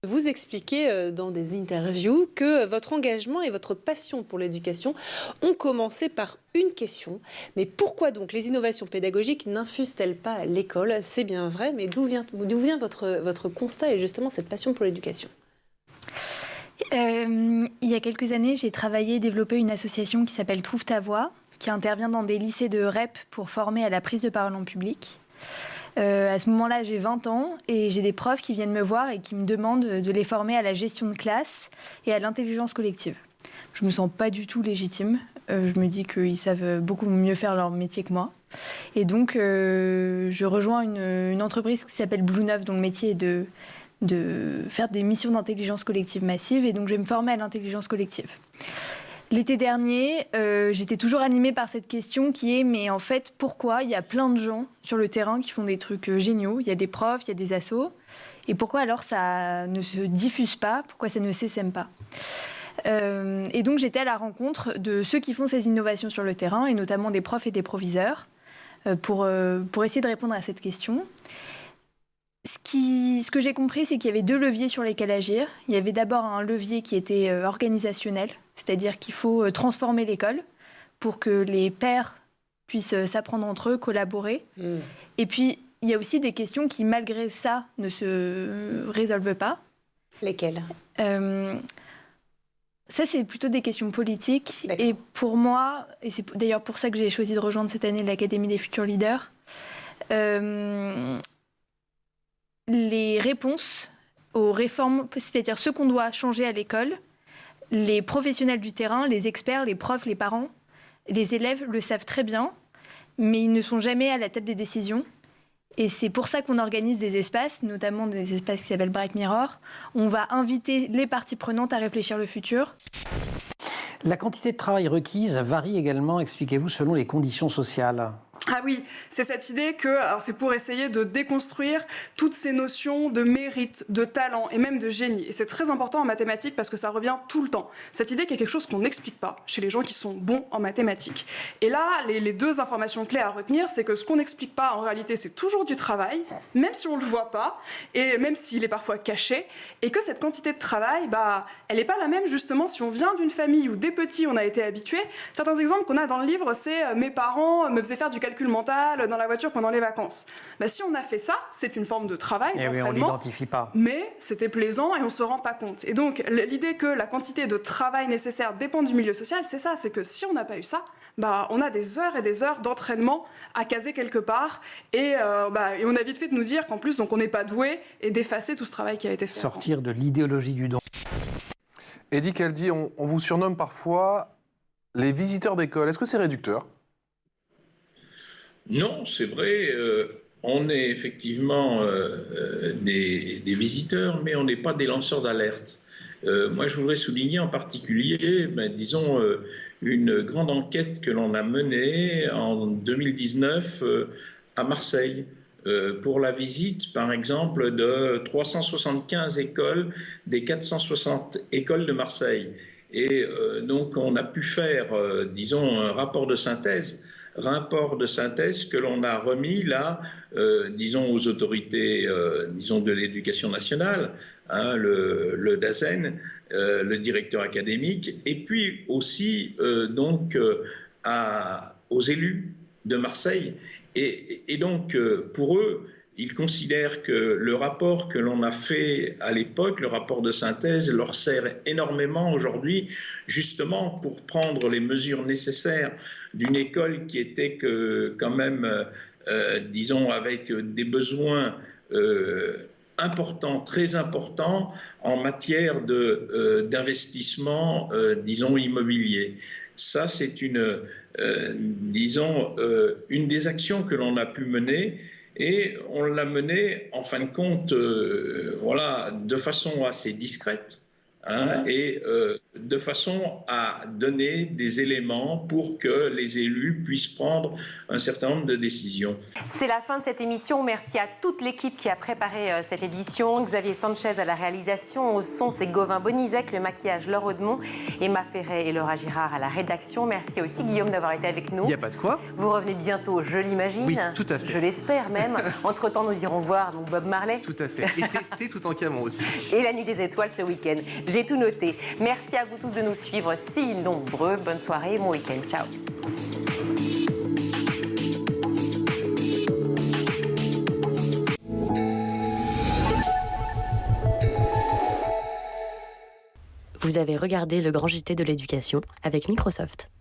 Vous expliquez dans des interviews que votre engagement et votre passion pour l'éducation ont commencé par une question. Mais pourquoi donc les innovations pédagogiques n'infusent-elles pas à l'école? C'est bien vrai, mais d'où vient votre constat et justement cette passion pour l'éducation? Il y a quelques années, j'ai travaillé et développé une association qui s'appelle Trouve ta voix, qui intervient dans des lycées de REP pour former à la prise de parole en public. À ce moment-là, j'ai 20 ans et j'ai des profs qui viennent me voir et qui me demandent de les former à la gestion de classe et à l'intelligence collective. Je me sens pas du tout légitime. Je me dis qu'ils savent beaucoup mieux faire leur métier que moi. Et donc, je rejoins une entreprise qui s'appelle Blue Neuf, dont le métier est de faire des missions d'intelligence collective massive. Et donc, je vais me former à l'intelligence collective. L'été dernier, j'étais toujours animée par cette question qui est, mais en fait, pourquoi il y a plein de gens sur le terrain qui font des trucs géniaux? Il y a des profs, il y a des assos. Et pourquoi alors ça ne se diffuse pas? Pourquoi ça ne s'essaime pas? Et donc, j'étais à la rencontre de ceux qui font ces innovations sur le terrain, et notamment des profs et des proviseurs, pour essayer de répondre à cette question. Ce que j'ai compris, c'est qu'il y avait 2 leviers sur lesquels agir. Il y avait d'abord un levier qui était organisationnel, c'est-à-dire qu'il faut transformer l'école pour que les pairs puissent s'apprendre entre eux, collaborer. Et puis, il y a aussi des questions qui, malgré ça, ne se résolvent pas. Lesquelles? Ça, c'est plutôt des questions politiques. Et pour moi, et c'est d'ailleurs pour ça que j'ai choisi de rejoindre cette année l'Académie des futurs leaders, les réponses aux réformes, c'est-à-dire ce qu'on doit changer à l'école, les professionnels du terrain, les experts, les profs, les parents, les élèves le savent très bien, mais ils ne sont jamais à la table des décisions. Et c'est pour ça qu'on organise des espaces, notamment des espaces qui s'appellent Bright Mirror. On va inviter les parties prenantes à réfléchir le futur. La quantité de travail requise varie également, expliquez-vous, selon les conditions sociales. Ah oui, c'est cette idée que, alors c'est pour essayer de déconstruire toutes ces notions de mérite, de talent et même de génie. Et c'est très important en mathématiques parce que ça revient tout le temps. Cette idée qu'il y a quelque chose qu'on n'explique pas chez les gens qui sont bons en mathématiques. Et là, les deux informations clés à retenir, c'est que ce qu'on n'explique pas, en réalité, c'est toujours du travail, même si on ne le voit pas, et même s'il est parfois caché, et que cette quantité de travail, elle n'est pas la même justement si on vient d'une famille où dès petit on a été habitué. Certains exemples qu'on a dans le livre, c'est mes parents me faisaient faire du calcul mental dans la voiture pendant les vacances. Si on a fait ça, c'est une forme de travail, oui, on l'identifie pas. Mais c'était plaisant et on ne se rend pas compte. Et donc l'idée que la quantité de travail nécessaire dépend du milieu social, c'est ça, c'est que si on n'a pas eu ça, on a des heures et des heures d'entraînement à caser quelque part et on a vite fait de nous dire qu'en plus donc, on n'est pas doué et d'effacer tout ce travail qui a été fait. Sortir de l'idéologie du don. Eddy Caldi, on vous surnomme parfois les visiteurs d'école. Est-ce que c'est réducteur ? Non, c'est vrai. On est effectivement des visiteurs, mais on n'est pas des lanceurs d'alerte. Moi, je voudrais souligner en particulier, disons, une grande enquête que l'on a menée en 2019 à Marseille pour la visite, par exemple, de 375 écoles des 460 écoles de Marseille. Et donc, on a pu faire, disons, un rapport de synthèse que l'on a remis là, disons, aux autorités, disons, de l'éducation nationale, le DAZEN, le directeur académique, et puis aussi donc aux élus de Marseille. Et donc, pour eux, ils considèrent que le rapport que l'on a fait à l'époque, le rapport de synthèse, leur sert énormément aujourd'hui, justement pour prendre les mesures nécessaires d'une école qui était quand même, disons, avec des besoins importants, très importants en matière d'investissement, disons, immobilier. Ça, c'est disons, une des actions que l'on a pu mener. Et on l'a mené, en fin de compte, voilà, de façon assez discrète et de façon à donner des éléments pour que les élus puissent prendre un certain nombre de décisions. C'est la fin de cette émission. Merci à toute l'équipe qui a préparé cette édition. Xavier Sanchez à la réalisation, au son c'est Gauvin Bonizek, le maquillage Laure Audemont, Emma Ferret et Laura Girard à la rédaction. Merci aussi Guillaume d'avoir été avec nous. Il n'y a pas de quoi. Vous revenez bientôt, je l'imagine. Oui, tout à fait. Je l'espère même. Entre-temps, nous irons voir donc Bob Marley. Tout à fait. Et tester tout en camon aussi. Et la Nuit des Étoiles ce week-end. J'ai tout noté. Merci à vous tous de nous suivre si nombreux. Bonne soirée et bon week-end. Ciao. Vous avez regardé le Grand JT de l'éducation avec Microsoft.